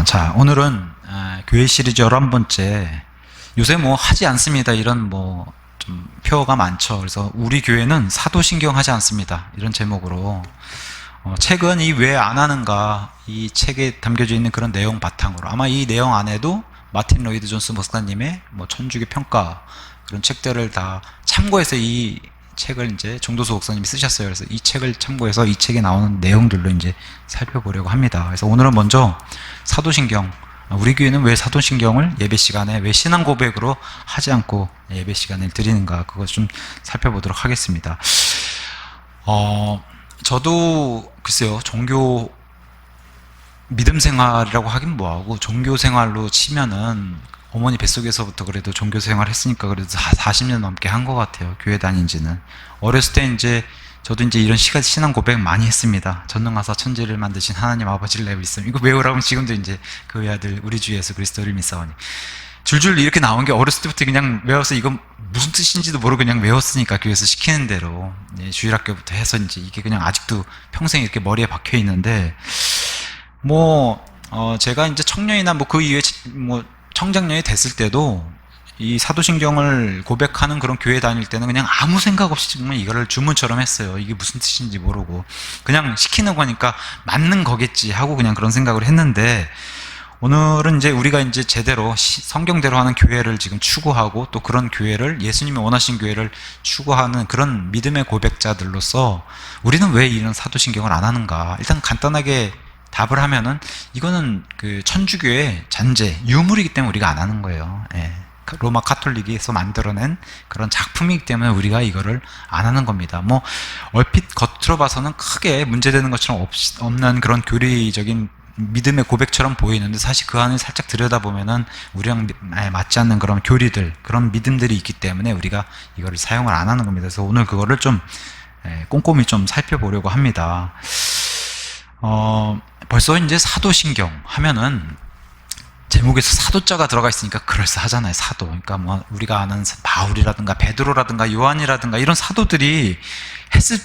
자, 오늘은 교회 시리즈 11번째. 요새 뭐 하지 않습니다. 이런 뭐 좀 표어가 많죠. 그래서 우리 교회는 사도신경 하지 않습니다. 이런 제목으로 책은 이 왜 안 하는가, 이 책에 담겨져 있는 그런 내용 바탕으로 아마 이 내용 안에도 마틴 로이드 존스 목사님의 뭐 천주교 평가 그런 책들을 다 참고해서 이 책을 이제 정도수 목사님이 쓰셨어요. 그래서 이 책을 참고해서 이 책에 나오는 내용들로 이제 살펴보려고 합니다. 그래서 오늘은 먼저 사도신경, 우리 교회는 왜 사도신경을 예배 시간에 왜 신앙 고백으로 하지 않고 예배 시간을 드리는가, 그것 좀 살펴보도록 하겠습니다. 저도 글쎄요, 종교 믿음 생활이라고 하긴 뭐하고 종교 생활로 치면은 어머니 뱃속에서부터 그래도 종교 생활 했으니까 그래도 40년 넘게 한 것 같아요. 교회 다닌 지는. 어렸을 때 이제 저도 이제 이런 신앙 고백 많이 했습니다. 전능하사 천지를 만드신 하나님 아버지를 내가 믿습니다. 이거 외우라고 하면 지금도 이제 그 외아들 우리 주 예수 그리스도를 믿사오니 줄줄 이렇게 나온 게 어렸을 때부터 그냥 외워서 이건 무슨 뜻인지도 모르고 그냥 외웠으니까 교회에서 시키는 대로 주일학교부터 해서 이제 이게 그냥 아직도 평생 이렇게 머리에 박혀 있는데 제가 이제 청년이나 뭐 그 이후에 뭐 청장년이 됐을 때도 이 사도신경을 고백하는 그런 교회 다닐 때는 그냥 아무 생각 없이 정말 이거를 주문처럼 했어요. 이게 무슨 뜻인지 모르고 그냥 시키는 거니까 맞는 거겠지 하고 그냥 그런 생각을 했는데, 오늘은 이제 우리가 이제 제대로 성경대로 하는 교회를 지금 추구하고 또 그런 교회를, 예수님이 원하신 교회를 추구하는 그런 믿음의 고백자들로서 우리는 왜 이런 사도신경을 안 하는가. 일단 간단하게 답을 하면은 이거는 그 천주교의 잔재, 유물이기 때문에 우리가 안 하는 거예요. 로마 카톨릭에서 만들어낸 그런 작품이기 때문에 우리가 이거를 안 하는 겁니다. 뭐 얼핏 겉으로 봐서는 크게 문제되는 것처럼 없는 그런 교리적인 믿음의 고백처럼 보이는데, 사실 그 안에 살짝 들여다보면은 우리랑 맞지 않는 그런 교리들, 그런 믿음들이 있기 때문에 우리가 이거를 사용을 안 하는 겁니다. 그래서 오늘 그거를 좀 꼼꼼히 좀 살펴보려고 합니다. 벌써 이제 사도신경 하면은 제목에서 사도자가 들어가 있으니까 그럴싸하잖아요. 사도. 그러니까 뭐 우리가 아는 바울이라든가 베드로라든가 요한이라든가 이런 사도들이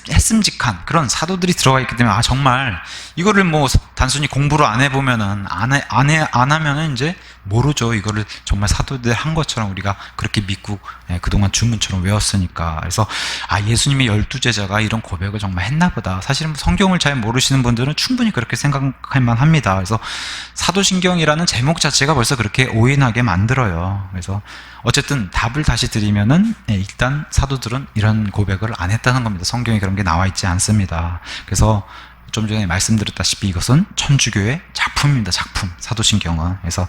했음직한 그런 사도들이 들어가 있기 때문에 정말 이거를 뭐 단순히 공부를 안 해보면은 안 하면은 이제 모르죠. 이거를 정말 사도들 한 것처럼 우리가 그렇게 믿고 그동안 주문처럼 외웠으니까. 그래서 예수님의 12제자가 이런 고백을 정말 했나 보다. 사실은 성경을 잘 모르시는 분들은 충분히 그렇게 생각할 만합니다. 그래서 사도신경이라는 제목 자체가 벌써 그렇게 오인하게 만들어요. 그래서 어쨌든 답을 다시 드리면은 일단 사도들은 이런 고백을 안 했다는 겁니다. 성경에 그런 게 나와 있지 않습니다. 그래서 좀 전에 말씀드렸다시피 이것은 천주교의 작품입니다. 작품, 사도신경은. 그래서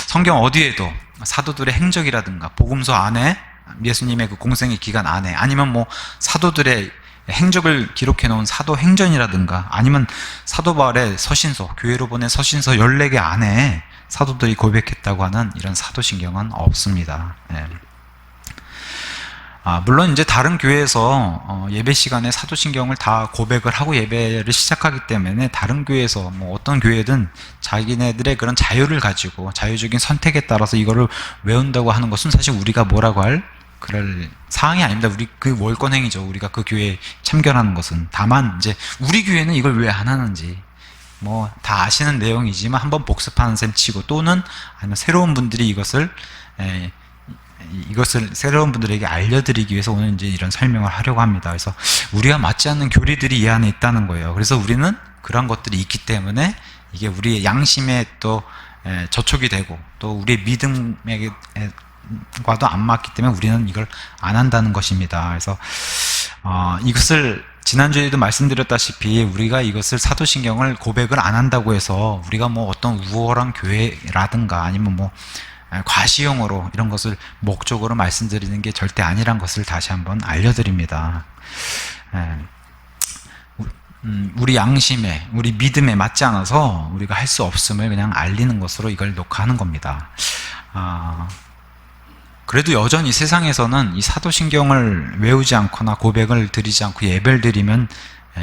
성경 어디에도 사도들의 행적이라든가 복음서 안에, 예수님의 그 공생의 기간 안에, 아니면 뭐 사도들의 행적을 기록해 놓은 사도행전이라든가, 아니면 사도 바울의 서신서, 교회로 보낸 서신서 14개 안에 사도들이 고백했다고 하는 이런 사도신경은 없습니다. 물론 이제 다른 교회에서 예배 시간에 사도신경을 다 고백을 하고 예배를 시작하기 때문에 다른 교회에서 뭐 어떤 교회든 자기네들의 그런 자유를 가지고 자유적인 선택에 따라서 이거를 외운다고 하는 것은 사실 우리가 뭐라고 할 그럴 사항이 아닙니다. 우리 그 월권행위죠. 우리가 그 교회에 참견하는 것은. 다만 이제 우리 교회는 이걸 왜 안 하는지 뭐 다 아시는 내용이지만 한번 복습하는 셈 치고, 또는 아니면 새로운 분들이 이것을 새로운 분들에게 알려드리기 위해서 오늘 이제 이런 설명을 하려고 합니다. 그래서 우리가 맞지 않는 교리들이 이 안에 있다는 거예요. 그래서 우리는 그런 것들이 있기 때문에 이게 우리의 양심에 또 저촉이 되고 또 우리의 믿음과도 안 맞기 때문에 우리는 이걸 안 한다는 것입니다. 그래서 이것을 지난주에도 말씀드렸다시피 우리가 이것을 사도신경을 고백을 안 한다고 해서 우리가 뭐 어떤 우월한 교회라든가 아니면 뭐 과시용어로 이런 것을 목적으로 말씀드리는 게 절대 아니란 것을 다시 한번 알려드립니다. 우리 양심에, 우리 믿음에 맞지 않아서 우리가 할 수 없음을 그냥 알리는 것으로 이걸 녹화하는 겁니다. 그래도 여전히 세상에서는 이 사도신경을 외우지 않거나 고백을 드리지 않고 예배를 드리면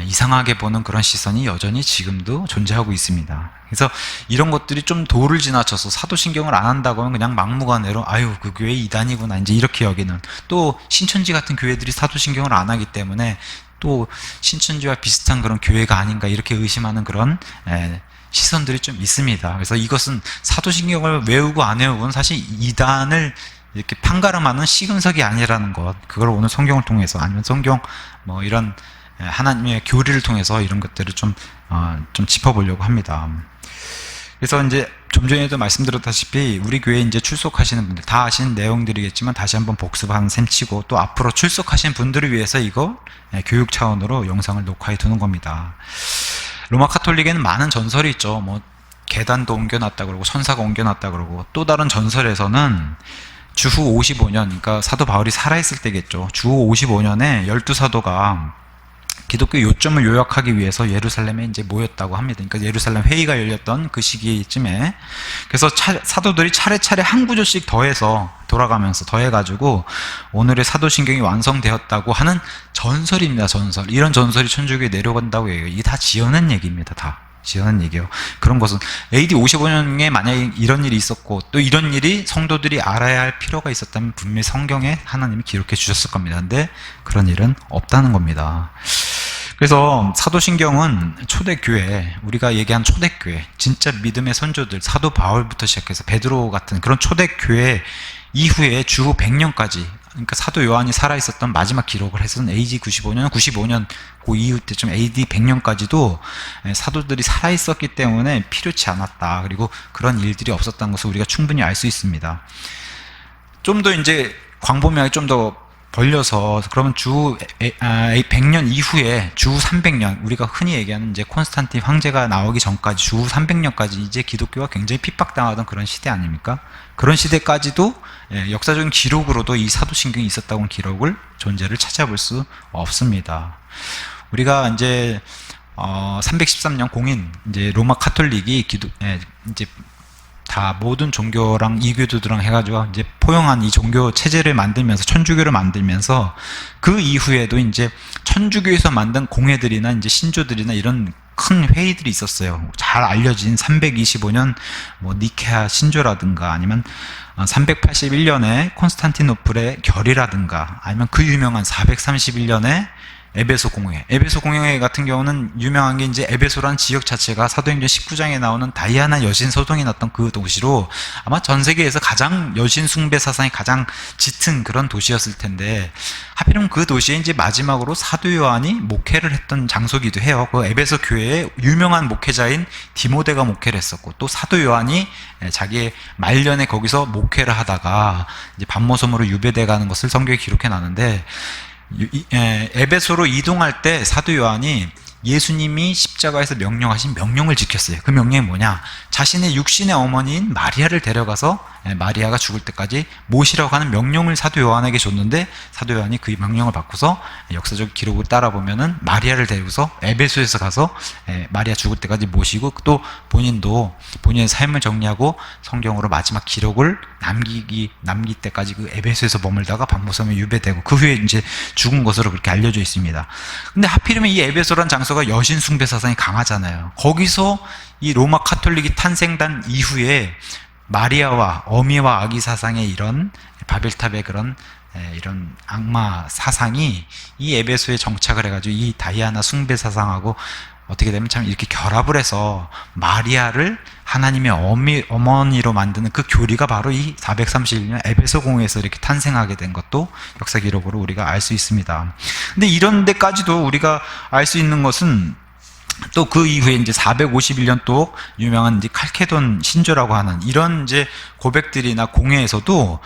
이상하게 보는 그런 시선이 여전히 지금도 존재하고 있습니다. 그래서 이런 것들이 좀 도를 지나쳐서 사도신경을 안 한다고 하면 그냥 막무가내로 그 교회 이단이구나 이제 이렇게 여기는, 또 신천지 같은 교회들이 사도신경을 안 하기 때문에 또 신천지와 비슷한 그런 교회가 아닌가 이렇게 의심하는 그런 시선들이 좀 있습니다. 그래서 이것은 사도신경을 외우고 안 외우고는 사실 이단을 이렇게 판가름하는 시금석이 아니라는 것, 그걸 오늘 성경을 통해서 아니면 성경 뭐 이런 하나님의 교리를 통해서 이런 것들을 좀 짚어보려고 합니다. 그래서 이제 좀 전에도 말씀드렸다시피 우리 교회에 이제 출석하시는 분들 다 아시는 내용들이겠지만 다시 한번 복습하는 셈 치고 또 앞으로 출석하신 분들을 위해서 이거 교육 차원으로 영상을 녹화해 두는 겁니다. 로마 카톨릭에는 많은 전설이 있죠. 뭐 계단도 옮겨놨다 그러고 천사가 옮겨놨다 그러고, 또 다른 전설에서는 주후 55년, 그러니까 사도 바울이 살아있을 때겠죠. 주후 55년에 12사도가 기독교 요점을 요약하기 위해서 예루살렘에 이제 모였다고 합니다. 그러니까 예루살렘 회의가 열렸던 그 시기쯤에, 그래서 사도들이 차례차례 한 구절씩 돌아가면서 더해가지고 오늘의 사도신경이 완성되었다고 하는 전설입니다. 전설. 이런 전설이 천주교에 내려간다고 해요. 이게 다 지어낸 얘기입니다. 다 지어낸 얘기예요. 그런 것은 AD 55년에 만약에 이런 일이 있었고 또 이런 일이 성도들이 알아야 할 필요가 있었다면 분명히 성경에 하나님이 기록해 주셨을 겁니다. 근데 그런 일은 없다는 겁니다. 그래서 사도신경은 초대교회, 우리가 얘기한 초대교회, 진짜 믿음의 선조들, 사도 바울부터 시작해서 베드로 같은 그런 초대교회 이후에 주후 100년까지, 그러니까 사도 요한이 살아있었던 마지막 기록을 해서는 AD 95년 그 이후 때쯤 AD 100년까지도 사도들이 살아있었기 때문에 필요치 않았다. 그리고 그런 일들이 없었다는 것을 우리가 충분히 알 수 있습니다. 좀 더 이제 광범위하게 좀 더 벌려서, 그러면 주후 100년 이후에 주후 300년, 우리가 흔히 얘기하는 이제 콘스탄틴 황제가 나오기 전까지 주후 300년까지 이제 기독교가 굉장히 핍박당하던 그런 시대 아닙니까? 그런 시대까지도 역사적인 기록으로도 이 사도신경이 있었다고 기록을, 존재를 찾아볼 수 없습니다. 우리가 이제 313년 공인 이제 로마 카톨릭이 이제 다 모든 종교랑 이교도들랑 해가지고 이제 포용한 이 종교 체제를 만들면서 천주교를 만들면서, 그 이후에도 이제 천주교에서 만든 공회들이나 이제 신조들이나 이런 큰 회의들이 있었어요. 잘 알려진 325년 뭐 니케아 신조라든가, 아니면 381년에 콘스탄티노플의 결의라든가, 아니면 그 유명한 431년에 에베소 공회. 에베소 공회 같은 경우는 유명한 게 이제 에베소라는 지역 자체가 사도행전 19장에 나오는 다이아나 여신 소동이 났던 그 도시로 아마 전 세계에서 가장 여신 숭배 사상이 가장 짙은 그런 도시였을 텐데, 하필이면 그 도시에 이제 마지막으로 사도 요한이 목회를 했던 장소기도 해요. 그 에베소 교회에 유명한 목회자인 디모데가 목회를 했었고, 또 사도 요한이 자기의 말년에 거기서 목회를 하다가 이제 반모섬으로 유배돼 가는 것을 성경에 기록해 놨는데, 에베소로 이동할 때 사도 요한이 예수님이 십자가에서 명령하신 명령을 지켰어요. 그 명령이 뭐냐? 자신의 육신의 어머니인 마리아를 데려가서 마리아가 죽을 때까지 모시라고 하는 명령을 사도 요한에게 줬는데, 사도 요한이 그 명령을 받고서 역사적 기록을 따라 보면은 마리아를 데리고서 에베소에서 가서 마리아 죽을 때까지 모시고, 또 본인도 본인의 삶을 정리하고 성경으로 마지막 기록을 남길 때까지 그 에베소에서 머물다가 반모섬에 유배되고 그 후에 이제 죽은 것으로 그렇게 알려져 있습니다. 근데 하필이면 이 에베소란 장소가 여신 숭배 사상이 강하잖아요. 거기서 이 로마 카톨릭이 탄생된 이후에 마리아와 어미와 아기 사상의 이런 바벨탑의 그런 이런 악마 사상이 이 에베소에 정착을 해가지고 이 다이아나 숭배 사상하고 어떻게 되면 참 이렇게 결합을 해서 마리아를 하나님의 어머니로 만드는 그 교리가 바로 이 431년 에베소 공회에서 이렇게 탄생하게 된 것도 역사 기록으로 우리가 알 수 있습니다. 근데 이런 데까지도 우리가 알 수 있는 것은, 또 그 이후에 이제 451년 또 유명한 이제 칼케돈 신조라고 하는 이런 이제 고백들이나 공회에서도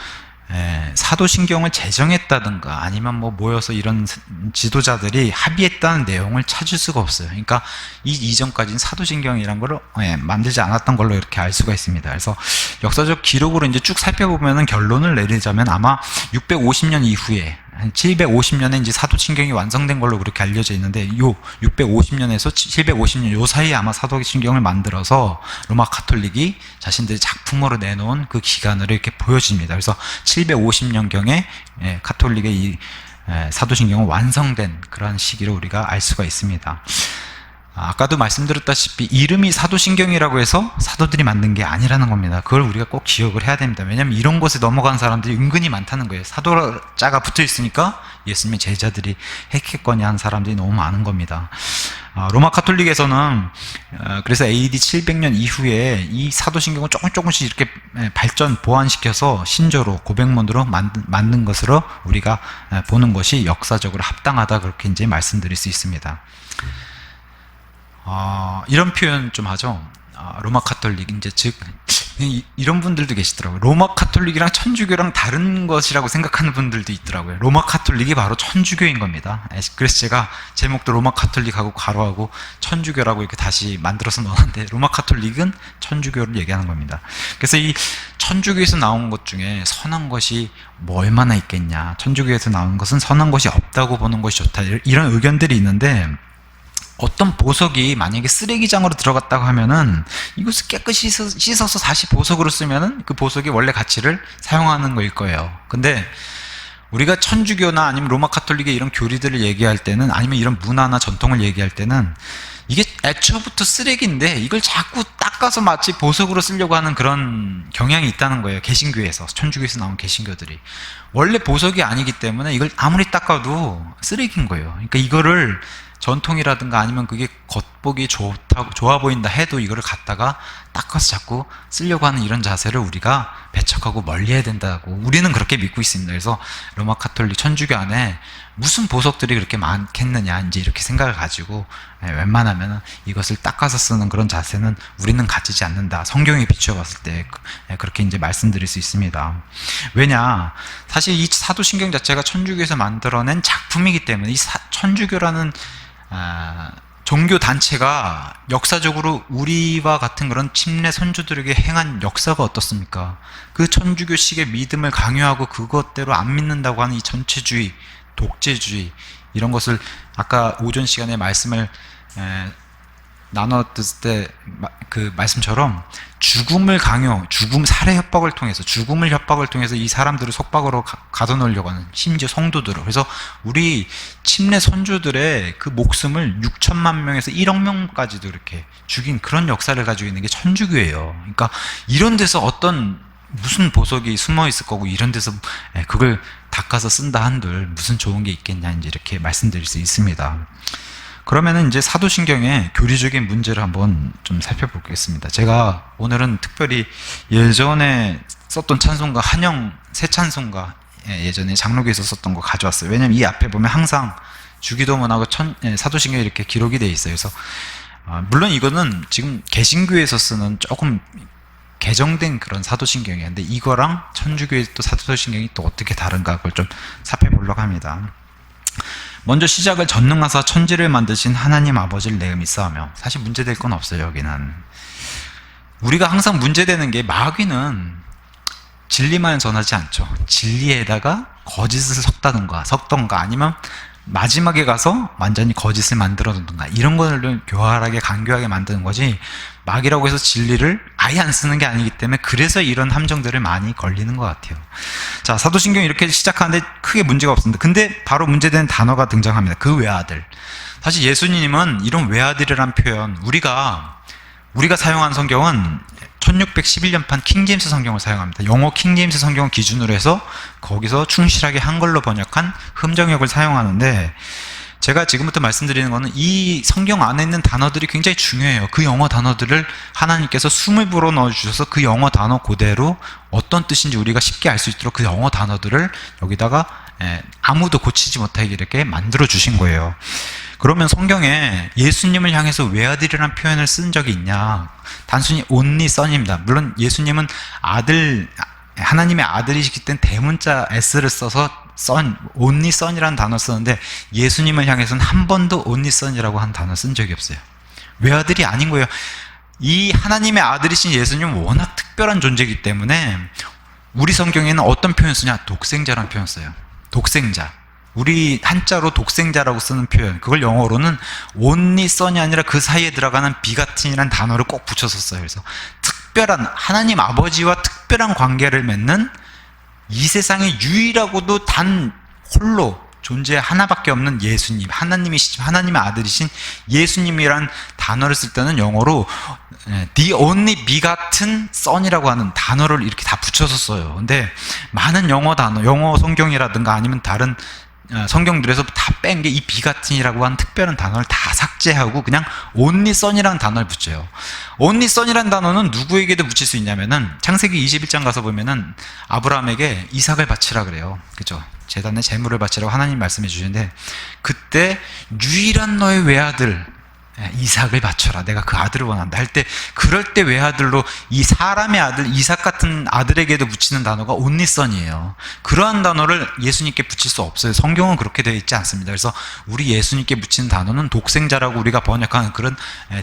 사도신경을 제정했다든가 아니면 뭐 모여서 이런 지도자들이 합의했다는 내용을 찾을 수가 없어요. 그러니까 이전까지는 사도신경이란 걸 만들지 않았던 걸로 이렇게 알 수가 있습니다. 그래서 역사적 기록으로 이제 쭉 살펴보면 결론을 내리자면 아마 650년 이후에 750년에 이제 사도신경이 완성된 걸로 그렇게 알려져 있는데, 요 650년에서 750년 요 사이에 아마 사도신경을 만들어서 로마 카톨릭이 자신들의 작품으로 내놓은 그 기간을 이렇게 보여집니다. 그래서 750년경에 카톨릭의 이 사도신경은 완성된 그런 시기로 우리가 알 수가 있습니다. 아까도 말씀드렸다시피 이름이 사도신경이라고 해서 사도들이 만든 게 아니라는 겁니다. 그걸 우리가 꼭 기억을 해야 됩니다. 왜냐하면 이런 것에 넘어간 사람들이 은근히 많다는 거예요. 사도자가 붙어 있으니까 예수님의 제자들이 했겠거니 한 사람들이 너무 많은 겁니다. 로마 카톨릭에서는 그래서 AD 700년 이후에 이 사도신경을 조금씩 이렇게 발전 보완시켜서 신조로 고백문으로 만든 것으로 우리가 보는 것이 역사적으로 합당하다, 그렇게 이제 말씀드릴 수 있습니다. 이런 표현 좀 하죠. 로마 카톨릭, 이제 즉 이런 분들도 계시더라고요. 로마 카톨릭이랑 천주교랑 다른 것이라고 생각하는 분들도 있더라고요. 로마 카톨릭이 바로 천주교인 겁니다. 그래서 제가 제목도 로마 카톨릭하고 괄호하고 천주교라고 이렇게 다시 만들어서 넣었는데, 로마 카톨릭은 천주교를 얘기하는 겁니다. 그래서 이 천주교에서 나온 것 중에 선한 것이 뭐 얼마나 있겠냐, 천주교에서 나온 것은 선한 것이 없다고 보는 것이 좋다, 이런 의견들이 있는데, 어떤 보석이 만약에 쓰레기장으로 들어갔다고 하면은 이것을 깨끗이 씻어서 다시 보석으로 쓰면은 그 보석이 원래 가치를 사용하는 거일 거예요. 근데 우리가 천주교나 아니면 로마 카톨릭의 이런 교리들을 얘기할 때는, 아니면 이런 문화나 전통을 얘기할 때는, 이게 애초부터 쓰레기인데 이걸 자꾸 닦아서 마치 보석으로 쓰려고 하는 그런 경향이 있다는 거예요. 개신교에서, 천주교에서 나온 개신교들이 원래 보석이 아니기 때문에 이걸 아무리 닦아도 쓰레기인 거예요. 그러니까 이거를 전통이라든가 아니면 그게 겉보기 좋아 보인다 해도 이거를 갖다가 닦아서 자꾸 쓰려고 하는 이런 자세를 우리가 배척하고 멀리해야 된다고 우리는 그렇게 믿고 있습니다. 그래서 로마 카톨릭 천주교 안에 무슨 보석들이 그렇게 많겠느냐, 이제 이렇게 생각을 가지고 웬만하면 이것을 닦아서 쓰는 그런 자세는 우리는 가지지 않는다, 성경에 비추어 봤을 때 그렇게 이제 말씀드릴 수 있습니다. 왜냐, 사실 이 사도신경 자체가 천주교에서 만들어낸 작품이기 때문에, 이 천주교라는 종교 단체가 역사적으로 우리와 같은 그런 침례 선조들에게 행한 역사가 어떻습니까? 그 천주교식의 믿음을 강요하고 그것대로 안 믿는다고 하는 이 전체주의, 독재주의, 이런 것을 아까 오전 시간에 말씀을 나눴을 때 그 말씀처럼 죽음을 살해 협박을 통해서, 죽음을 협박을 통해서 이 사람들을 속박으로 가둬놓으려고 하는, 심지어 성도들을. 그래서 우리 침례 선조들의 그 목숨을 6천만 명에서 1억 명까지도 이렇게 죽인 그런 역사를 가지고 있는 게 천주교예요. 그러니까 이런 데서 무슨 보석이 숨어 있을 거고, 이런 데서 그걸 닦아서 쓴다 한들 무슨 좋은 게 있겠냐, 이제 이렇게 말씀드릴 수 있습니다. 그러면은 이제 사도신경의 교리적인 문제를 한번 좀 살펴보겠습니다. 제가 오늘은 특별히 예전에 썼던 찬송가, 한영 새 찬송가, 예전에 장로교에서 썼던 거 가져왔어요. 왜냐면 이 앞에 보면 항상 주기도문하고 사도신경이 이렇게 기록이 되어 있어요. 그래서 물론 이거는 지금 개신교에서 쓰는 조금 개정된 그런 사도신경이었는데, 이거랑 천주교의 또 사도신경이 또 어떻게 다른가, 그걸 좀 살펴보려고 합니다. 먼저 시작을 전능하사 천지를 만드신 하나님 아버지를 내가 믿사하며, 사실 문제될 건 없어요. 여기는 우리가 항상 문제되는 게, 마귀는 진리만 전하지 않죠. 진리에다가 거짓을 섞던가 아니면 마지막에 가서 완전히 거짓을 만들어둔가, 이런 거를 교활하게 간교하게 만드는 거지, 마귀라고 해서 진리를 아예 안 쓰는 게 아니기 때문에, 그래서 이런 함정들을 많이 걸리는 것 같아요. 자, 사도신경 이렇게 시작하는데 크게 문제가 없습니다. 근데 바로 문제되는 단어가 등장합니다. 그 외아들. 사실 예수님은 이런 외아들이란 표현, 우리가 사용한 성경은 1611년판 킹제임스 성경을 사용합니다. 영어 킹제임스 성경을 기준으로 해서 거기서 충실하게 한글로 번역한 흠정역을 사용하는데, 제가 지금부터 말씀드리는 거는 이 성경 안에 있는 단어들이 굉장히 중요해요. 그 영어 단어들을 하나님께서 숨을 불어 넣어주셔서 그 영어 단어 그대로 어떤 뜻인지 우리가 쉽게 알 수 있도록 그 영어 단어들을 여기다가 아무도 고치지 못하게 이렇게 만들어 주신 거예요. 그러면 성경에 예수님을 향해서 외아들이라는 표현을 쓴 적이 있냐? 단순히 only son입니다. 물론 예수님은 하나님의 아들이시기 때문에 대문자 S를 써서 only son이라는 단어를 쓰는데, 예수님을 향해서는 한 번도 only son이라고 한 단어 쓴 적이 없어요. 외아들이 아닌 거예요. 이 하나님의 아들이신 예수님은 워낙 특별한 존재이기 때문에 우리 성경에는 어떤 표현 쓰냐? 독생자라는 표현 써요. 독생자. 우리 한자로 독생자라고 쓰는 표현, 그걸 영어로는 only son이 아니라 그 사이에 들어가는 비가튼이라는 단어를 꼭 붙여서 써요. 그래서 특별한, 하나님 아버지와 특별한 관계를 맺는, 이 세상에 유일하고도 단 홀로 존재 하나밖에 없는 예수님, 하나님의 아들이신 예수님이란 단어를 쓸 때는 영어로 the only begotten son이라고 하는 단어를 이렇게 다 붙여서 써요. 근데 많은 영어 단어, 영어 성경이라든가 아니면 다른 성경들에서 다 뺀 게 이 비같은이라고 하는 특별한 단어를 다 삭제하고 그냥 only son이라는 단어를 붙여요. only son이라는 단어는 누구에게도 붙일 수 있냐면은 창세기 21장 가서 보면은 아브라함에게 이삭을 바치라 그래요. 그죠? 제단에 제물을 바치라고 하나님 말씀해 주시는데, 그때 유일한 너의 외아들 이삭을 바쳐라, 내가 그 아들을 원한다 할 때, 그럴 때 외아들로 이 사람의 아들 이삭 같은 아들에게도 붙이는 단어가 only son이에요. 그러한 단어를 예수님께 붙일 수 없어요. 성경은 그렇게 되어 있지 않습니다. 그래서 우리 예수님께 붙이는 단어는 독생자라고 우리가 번역하는 그런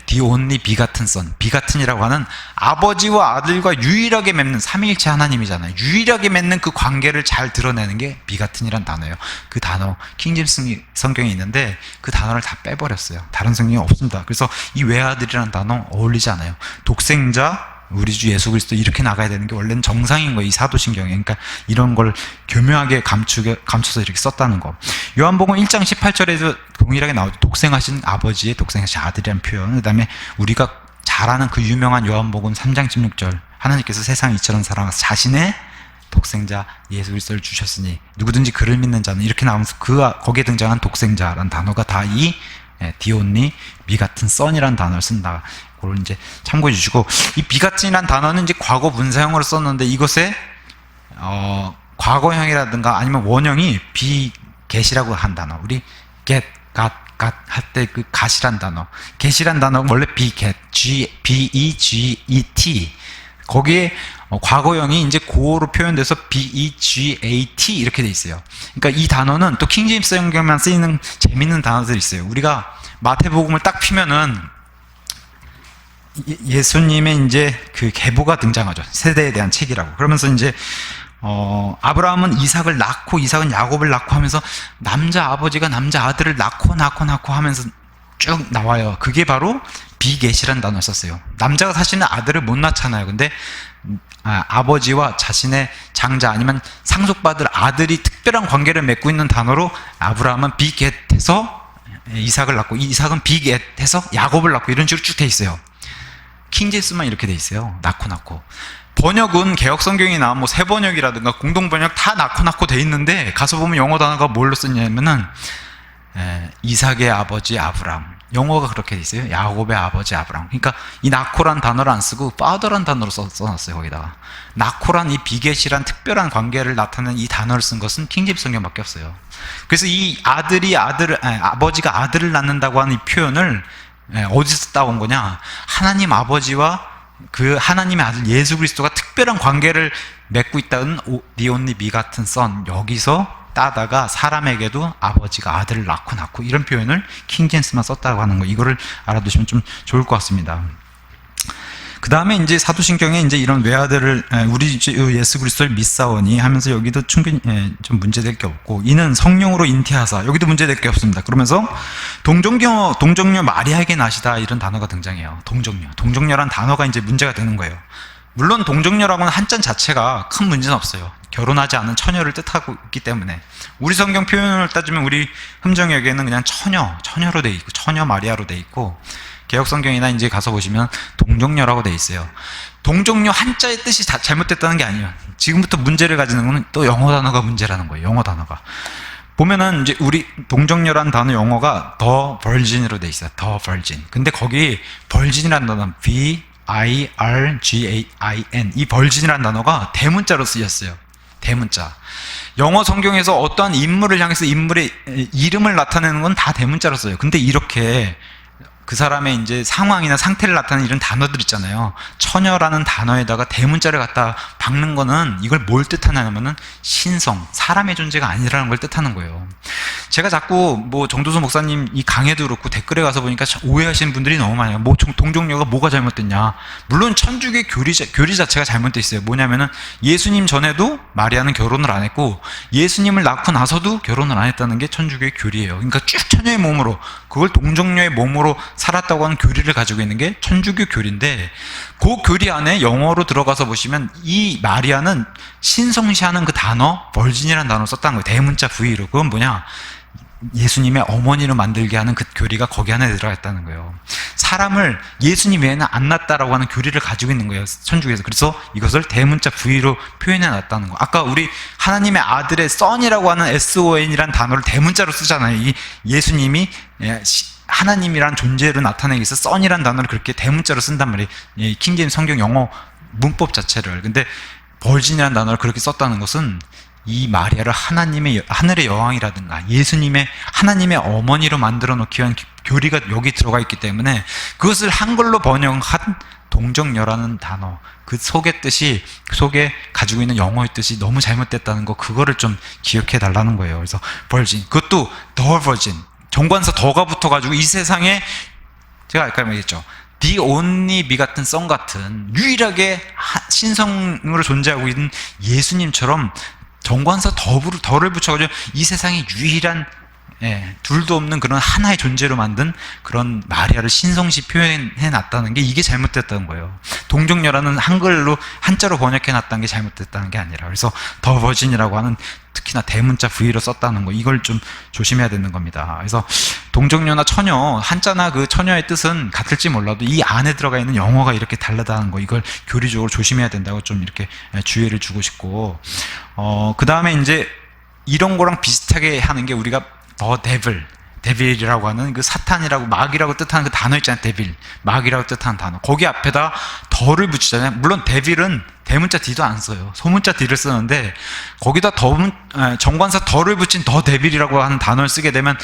the only begotten son, 비같은이라고 하는 아버지와 아들과 유일하게 맺는 삼위일체 하나님이잖아요. 유일하게 맺는 그 관계를 잘 드러내는 게 비같은이란 단어예요. 그 단어 킹제임스 성경에 있는데 그 단어를 다 빼버렸어요. 다른 성경이 없습니다. 그래서 이 외아들이라는 단어 어울리지 않아요. 독생자, 우리 주 예수 그리스도 이렇게 나가야 되는 게 원래는 정상인 거예요. 이 사도신경에. 그러니까 이런 걸 교묘하게 감춰서 이렇게 썼다는 거. 요한복음 1장 18절에도 동일하게 나오죠. 독생하신 아버지의 독생하신 아들이라는 표현. 그 다음에 우리가 잘 아는 그 유명한 요한복음 3장 16절, 하나님께서 세상을 이처럼 사랑하사 자신의 독생자 예수 그리스도를 주셨으니 누구든지 그를 믿는 자는, 이렇게 나오면서 거기에 등장한 독생자라는 단어가 다 이 디온니 비같은 son이라는 단어를 쓴다. 그걸 이제 참고해 주시고, 이 비같은이라는 단어는 이제 과거 분사형으로 썼는데, 이것의 과거형이라든가 아니면 원형이 비겟이라고 한 단어, 우리 get, got 할 때 그 gat이란 단어, get이란 단어가 원래 비겟, B-E-G-E-T, 거기에 과거형이 이제 고어로 표현돼서 B-E-G-A-T 이렇게 돼 있어요. 그러니까 이 단어는 또 킹제임스 성경만 쓰이는 재밌는 단어들이 있어요. 우리가 마태복음을 딱 피면은 예수님의 이제 그 계보가 등장하죠. 세대에 대한 책이라고. 그러면서 이제 아브라함은 이삭을 낳고 이삭은 야곱을 낳고 하면서 남자 아버지가 남자 아들을 낳고 하면서 쭉 나와요. 그게 바로 비겟이라는 단어를 썼어요. 남자가 사실은 아들을 못 낳잖아요. 근데 아버지와 자신의 장자 아니면 상속받을 아들이 특별한 관계를 맺고 있는 단어로 아브라함은 비겟해서 이삭을 낳고, 이삭은 비겟해서 야곱을 낳고, 이런 식으로 쭉 돼 있어요. 킹제임스만 이렇게 돼 있어요. 낳고. 번역은 개혁 성경이 나온 뭐 새번역이라든가 공동 번역 다 낳고 돼 있는데, 가서 보면 영어 단어가 뭘로 쓰냐면은 이삭의 아버지 아브람, 영어가 그렇게 돼 있어요. 야곱의 아버지 아브람. 그러니까 이 나코란 단어를 안 쓰고 father란 단어로 써놨어요. 거기다가 나코란 이 비겟이란 특별한 관계를 나타내는 이 단어를 쓴 것은 킹제임스 성경밖에 없어요. 그래서 이 아버지가 아들을 낳는다고 하는 이 표현을 어디서 따온 거냐, 하나님 아버지와 그 하나님의 아들 예수 그리스도가 특별한 관계를 맺고 있다는 the only begotten son, 여기서 따다가 사람에게도 아버지가 아들을 낳고 이런 표현을 킹제임스만 썼다고 하는 거, 이거를 알아두시면 좀 좋을 것 같습니다. 그 다음에 이제 사도신경에 이제 이런 외아들을 우리 주 예수 그리스도를 믿사오니 하면서 여기도 충분히 좀 문제될 게 없고, 이는 성령으로 잉태하사, 여기도 문제될 게 없습니다. 그러면서 동정녀 마리아에게 나시다, 이런 단어가 등장해요. 동정녀란 단어가 이제 문제가 되는 거예요. 물론 동정녀라고는 한자 자체가 큰 문제는 없어요. 결혼하지 않은 처녀를 뜻하고 있기 때문에. 우리 성경 표현을 따지면 우리 흠정역에는 그냥 처녀로 돼 있고, 처녀 마리아로 돼 있고, 개혁 성경이나 이제 가서 보시면 동정녀라고 돼 있어요. 동정녀 한자의 뜻이 잘못됐다는 게 아니에요. 지금부터 문제를 가지는 거는 또 영어 단어가 문제라는 거예요. 영어 단어가 보면은 이제 우리 동정녀라는 단어 영어가 더 virgin으로 돼 있어요. 더 virgin. 근데 거기 virgin이라는 단어는 V-I-R-G-A-I-N, 이 virgin이라는 단어가 대문자로 쓰였어요. 대문자. 영어 성경에서 어떠한 인물을 향해서 인물의 이름을 나타내는 건 다 대문자로 써요. 근데 이렇게 그 사람의 이제 상황이나 상태를 나타내는 이런 단어들 있잖아요. 처녀라는 단어에다가 대문자를 갖다 박는 거는 이걸 뭘 뜻하냐면은 신성, 사람의 존재가 아니라는 걸 뜻하는 거예요. 제가 자꾸 뭐 정도수 목사님 이 강의도 그렇고 댓글에 가서 보니까 오해하시는 분들이 너무 많아요. 뭐 동정녀가 뭐가 잘못됐냐. 물론 천주교 교리 자체가 잘못돼 있어요. 뭐냐면은 예수님 전에도 마리아는 결혼을 안 했고, 예수님을 낳고 나서도 결혼을 안 했다는 게 천주교의 교리예요. 그러니까 쭉 처녀의 몸으로, 그걸 동정녀의 몸으로 살았다고 하는 교리를 가지고 있는 게 천주교 교리인데, 그 교리 안에 영어로 들어가서 보시면 이 마리아는 신성시하는 그 단어, 벌진이라는 단어를 썼다는 거예요. 대문자 V로. 그건 뭐냐, 예수님의 어머니로 만들게 하는 그 교리가 거기 안에 들어가 있다는 거예요. 사람을 예수님 외에는 안 낳았다라고 하는 교리를 가지고 있는 거예요, 천주교에서. 그래서 이것을 대문자 V로 표현해 놨다는 거. 아까 우리 하나님의 아들의 son이라고 하는 SON이라는 단어를 대문자로 쓰잖아요. 이 예수님이 하나님이란 존재로 나타내기 위해서 son이라는 단어를 그렇게 대문자로 쓴단 말이에요. 킹제임스 성경 영어 문법 자체를. 근데 virgin이라는 단어를 그렇게 썼다는 것은 이 마리아를 하늘의 여왕이라든가 예수님의 하나님의 어머니로 만들어 놓기 위한 교리가 여기 들어가 있기 때문에 그것을 한글로 번역한 동정녀라는 단어, 그 속의 뜻이, 그 속에 가지고 있는 영어의 뜻이 너무 잘못됐다는 거, 그거를 좀 기억해 달라는 거예요. 그래서 virgin, 그것도 the virgin, 정관사 더가 붙어가지고 이 세상에, 제가 아까 말했죠, the only begotten son 같은 유일하게 신성으로 존재하고 있는 예수님처럼 정관사 더를 붙여가지고 이 세상에 유일한, 둘도 없는 그런 하나의 존재로 만든 그런 마리아를 신성시 표현해 놨다는 게, 이게 잘못됐다는 거예요. 동정녀라는 한글로 한자로 번역해 놨다는 게 잘못됐다는 게 아니라, 그래서 더 버진이라고 하는 특히나 대문자 V로 썼다는 거, 이걸 좀 조심해야 되는 겁니다. 그래서 동정녀나 처녀, 한자나 그 처녀의 뜻은 같을지 몰라도 이 안에 들어가 있는 영어가 이렇게 다르다는 거, 이걸 교리적으로 조심해야 된다고 좀 이렇게 주의를 주고 싶고, 그 다음에 이제 이런 거랑 비슷하게 하는 게, 우리가 더 데빌이라고 하는 그 사탄이라고, 마귀라고 뜻하는 그 단어 있잖아요. 데빌, 마귀라고 뜻하는 단어, 거기 앞에다 더를 붙이잖아요. 물론 데빌은 대문자 D도 안 써요. 소문자 D를 쓰는데 거기다 정관사 더를 붙인 더 데빌이라고 하는 단어를 쓰게 되면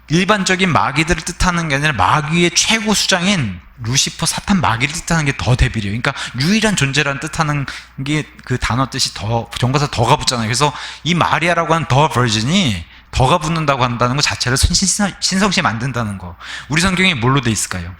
일반적인 마귀들을 뜻하는 게 아니라 마귀의 최고 수장인 루시퍼, 사탄, 마귀를 뜻하는 게 더 데빌이에요. 그러니까 유일한 존재라는 뜻하는 게, 그 단어 뜻이 더, 정관사 더가 붙잖아요. 그래서 이 마리아라고 하는 더 버진이 더가 붙는다고 한다는 것 자체를 신성시 만든다는 거. 우리 성경이 뭘로 돼 있을까요?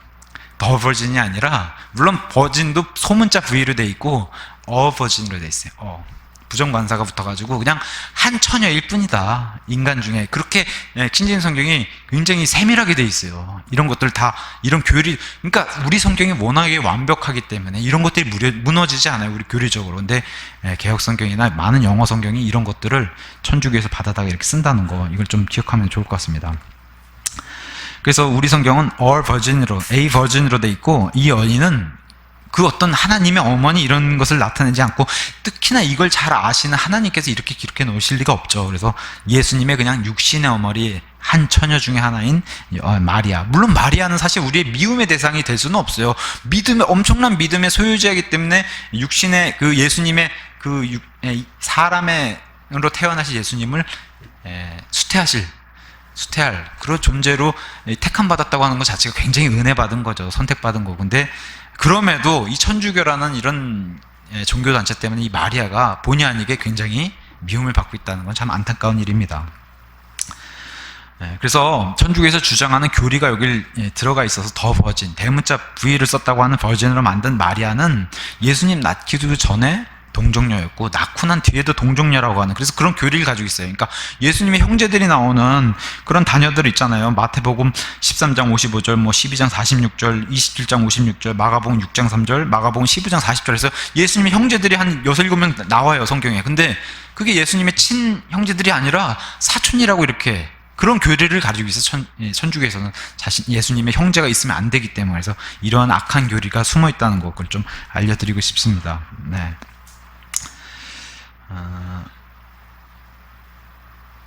더 버진이 아니라, 물론 버진도 소문자 V로 돼 있고 버진으로 돼 있어요. 부정관사가 붙어가지고 그냥 한 처녀일 뿐이다, 인간 중에. 그렇게 킹제임스 성경이 굉장히 세밀하게 돼 있어요. 이런 것들 다, 이런 교리, 그러니까 우리 성경이 워낙에 완벽하기 때문에 이런 것들이 무너지지 않아요, 우리 교리적으로. 근데 개혁 성경이나 많은 영어 성경이 이런 것들을 천주교에서 받아다가 이렇게 쓴다는 거, 이걸 좀 기억하면 좋을 것 같습니다. 그래서 우리 성경은 all virgin으로, a virgin으로 돼 있고, 이 여인은 그 어떤 하나님의 어머니 이런 것을 나타내지 않고, 특히나 이걸 잘 아시는 하나님께서 이렇게 기록해 놓으실 리가 없죠. 그래서 예수님의 그냥 육신의 어머니, 한 처녀 중에 하나인 마리아. 물론 마리아는 사실 우리의 미움의 대상이 될 수는 없어요. 엄청난 믿음의 소유자이기 때문에 육신의 그 예수님의 그 사람으로 태어나신 예수님을 수태할 그런 존재로 택함 받았다고 하는 것 자체가 굉장히 은혜 받은 거죠. 선택받은 거고. 근데 그럼에도 이 천주교라는 이런 종교단체 때문에 이 마리아가 본의 아니게 굉장히 미움을 받고 있다는 건 참 안타까운 일입니다. 그래서 천주교에서 주장하는 교리가 여기 들어가 있어서 더 버진, 대문자 V를 썼다고 하는 버진으로 만든 마리아는 예수님 낳기도 전에 동정녀였고, 낳고 난 뒤에도 동정녀라고 하는, 그래서 그런 교리를 가지고 있어요. 그러니까 예수님의 형제들이 나오는 그런 다녀들 있잖아요. 마태복음 13장 55절, 12장 46절, 27장 56절, 마가복음 6장 3절, 마가복음 15장 40절에서 예수님의 형제들이 한 6, 7명 나와요, 성경에. 근데 그게 예수님의 친형제들이 아니라 사촌이라고, 이렇게 그런 교리를 가지고 있어. 천주교에서는 예수님의 형제가 있으면 안 되기 때문에. 그래서 이러한 악한 교리가 숨어 있다는 것을 좀 알려드리고 싶습니다. 네.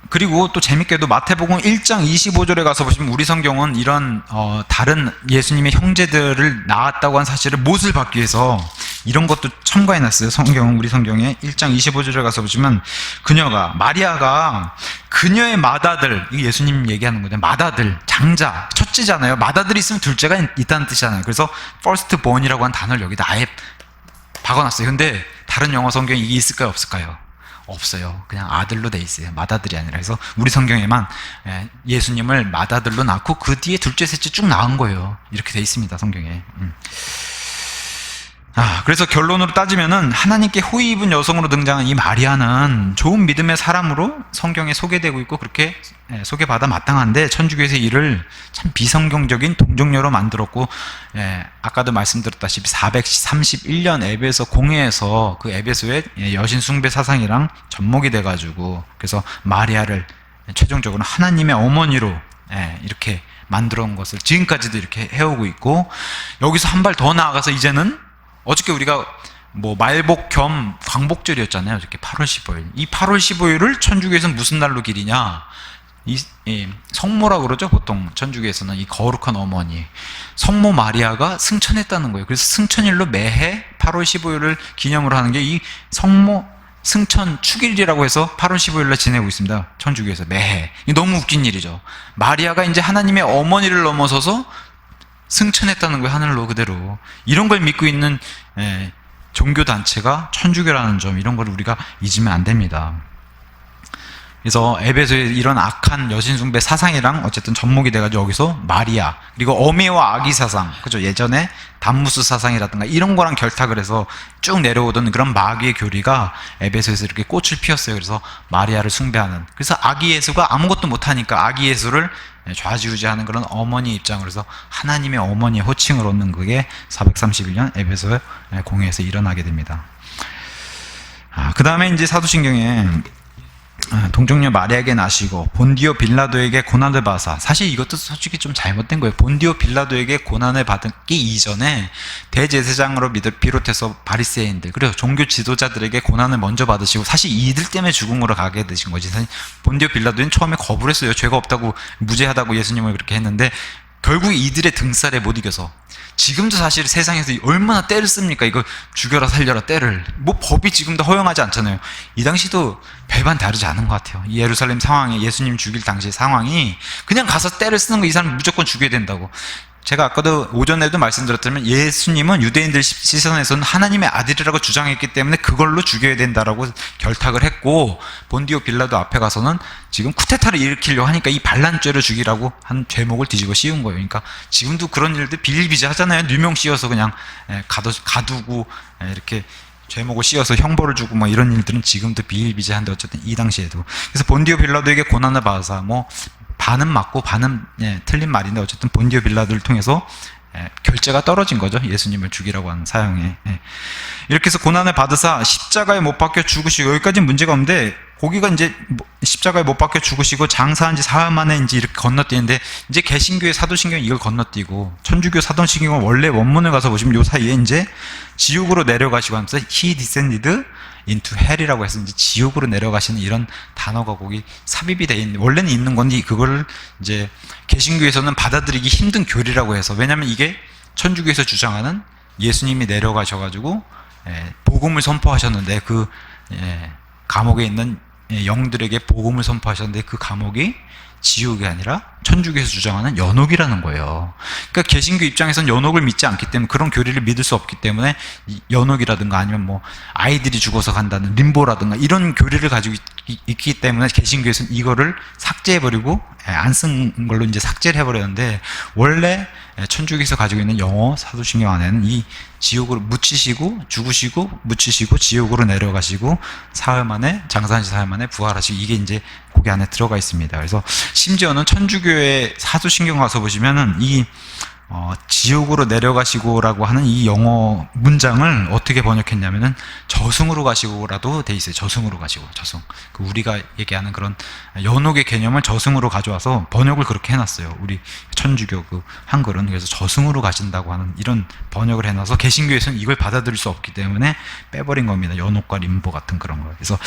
그리고 또 재밌게도 마태복음 1장 25절에 가서 보시면 우리 성경은 이런 다른 예수님의 형제들을 낳았다고 한 사실을 못을 받기 위해서 이런 것도 첨가해 놨어요. 우리 성경에 1장 25절에 가서 보시면, 그녀가, 마리아가 그녀의 맏아들, 이게 예수님 얘기하는 거죠. 맏아들, 장자, 첫째잖아요. 맏아들이 있으면 둘째가 있다는 뜻이잖아요. 그래서 first born이라고 한 단어를 여기다 아예 박아놨어요. 근데 다른 영어 성경에 이게 있을까요, 없을까요? 없어요. 그냥 아들로 돼 있어요. 맏아들이 아니라. 그래서 우리 성경에만 예수님을 맏아들로 낳고 그 뒤에 둘째, 셋째 쭉 낳은 거예요. 이렇게 돼 있습니다, 성경에. 그래서 결론으로 따지면은 하나님께 호의 입은 여성으로 등장한 이 마리아는 좋은 믿음의 사람으로 성경에 소개되고 있고, 그렇게 소개받아 마땅한데, 천주교에서 이를 참 비성경적인 동정녀로 만들었고, 아까도 말씀드렸다시피 431년 에베소 공회에서 그 에베소의 여신 숭배 사상이랑 접목이 돼가지고, 그래서 마리아를 최종적으로 하나님의 어머니로 이렇게 만들어 온 것을 지금까지도 이렇게 해오고 있고, 여기서 한 발 더 나아가서 이제는 어저께 우리가 뭐 말복 겸 광복절이었잖아요. 이렇게 8월 15일. 이 8월 15일을 천주교에서는 무슨 날로 기리냐? 이 성모라고 그러죠. 보통 천주교에서는 이 거룩한 어머니 성모 마리아가 승천했다는 거예요. 그래서 승천일로 매해 8월 15일을 기념으로 하는 게 이 성모 승천 축일이라고 해서 8월 15일날 지내고 있습니다. 천주교에서 매해. 너무 웃긴 일이죠. 마리아가 이제 하나님의 어머니를 넘어서서 승천했다는 거예요. 하늘로 그대로. 이런 걸 믿고 있는 종교단체가 천주교라는 점, 이런 걸 우리가 잊으면 안 됩니다. 그래서 에베소의 이런 악한 여신숭배 사상이랑 어쨌든 접목이 돼가지고 여기서 마리아, 그리고 어미와 아기 사상, 그죠? 예전에 단무스 사상이라든가 이런 거랑 결탁을 해서 쭉 내려오던 그런 마귀의 교리가 에베소에서 이렇게 꽃을 피웠어요. 그래서 마리아를 숭배하는. 그래서 아기 예수가 아무것도 못하니까 아기 예수를 좌지우지하는 그런 어머니 입장으로서 하나님의 어머니의 호칭을 얻는 그게 431년 에베소 공회에서 일어나게 됩니다. 그 다음에 이제 사도신경에 동정녀 마리아에게 나시고 본디오 빌라도에게 고난을 받으사, 사실 이것도 솔직히 좀 잘못된 거예요. 본디오 빌라도에게 고난을 받기 이전에 대제사장으로 비롯해서 바리새인들 그리고 종교 지도자들에게 고난을 먼저 받으시고, 사실 이들 때문에 죽음으로 가게 되신 거지. 사실 본디오 빌라도는 처음에 거부를 했어요. 죄가 없다고, 무죄하다고 예수님을 그렇게 했는데 결국 이들의 등살에 못 이겨서, 지금도 사실 세상에서 얼마나 때를 씁니까? 이거 죽여라 살려라 때를. 뭐 법이 지금도 허용하지 않잖아요. 이 당시도 별반 다르지 않은 것 같아요. 이 예루살렘 상황이, 예수님 죽일 당시 상황이 그냥 가서 때를 쓰는 거, 이 사람 무조건 죽여야 된다고. 제가 아까도 오전에도 말씀드렸다면 예수님은 유대인들 시선에서는 하나님의 아들이라고 주장했기 때문에 그걸로 죽여야 된다라고 결탁을 했고, 본디오 빌라도 앞에 가서는 지금 쿠데타를 일으키려고 하니까 이 반란죄를 죽이라고 한 죄목을 뒤집어 씌운 거예요. 그러니까 지금도 그런 일들 비일비재하잖아요. 누명 씌워서 그냥 가두고 이렇게 죄목을 씌워서 형벌을 주고 뭐 이런 일들은 지금도 비일비재한데 어쨌든 이 당시에도. 그래서 본디오 빌라도에게 고난을 받아서 뭐 반은 맞고 반은 틀린 말인데 어쨌든 본디오 빌라도를 통해서 결제가 떨어진 거죠. 예수님을 죽이라고 하는 사형에. 이렇게 해서 고난을 받으사 십자가에 못 박혀 죽으시고, 여기까지는 문제가 없는데 거기가 이제 십자가에 못 박혀 죽으시고 장사한 지 사흘 만에 이제 이렇게 건너뛰는데, 이제 개신교의 사도신경이 이걸 건너뛰고 천주교 사도신경은 원래 원문을 가서 보시면 요 사이에 이제 지옥으로 내려가시고 하면서 he descended into hell이라고 해서 이제 지옥으로 내려가시는 이런 단어가 거기 삽입이 돼 있는, 원래는 있는 건데 그걸 이제 개신교에서는 받아들이기 힘든 교리라고 해서, 왜냐하면 이게 천주교에서 주장하는 예수님이 내려가셔가지고 복음을 선포하셨는데 그 감옥에 있는 영들에게 복음을 선포하셨는데 그 감옥이 지옥이 아니라 천주교에서 주장하는 연옥이라는 거예요. 그러니까 개신교 입장에서는 연옥을 믿지 않기 때문에, 그런 교리를 믿을 수 없기 때문에 연옥이라든가 아니면 뭐 아이들이 죽어서 간다는 림보라든가 이런 교리를 가지고 있기 때문에 개신교에서는 이거를 삭제해버리고 안 쓴 걸로 이제 삭제를 해버렸는데, 원래 천주교에서 가지고 있는 영어 사도신경 안에는 이 지옥으로 묻히시고 죽으시고 묻히시고 지옥으로 내려가시고 사흘 만에, 장사한 지 사흘 만에 부활하시고, 이게 이제 거기 안에 들어가 있습니다. 그래서 심지어는 천주교의 사도신경 가서 보시면은 이 지옥으로 내려가시고라고 하는 이 영어 문장을 어떻게 번역했냐면은 저승으로 가시고라도 돼 있어요. 저승으로 가시고, 저승. 우리가 얘기하는 그런 연옥의 개념을 저승으로 가져와서 번역을 그렇게 해놨어요. 우리 천주교 그 한글은. 그래서 저승으로 가신다고 하는 이런 번역을 해놔서 개신교에서는 이걸 받아들일 수 없기 때문에 빼버린 겁니다. 연옥과 림보 같은 그런 거. 그래서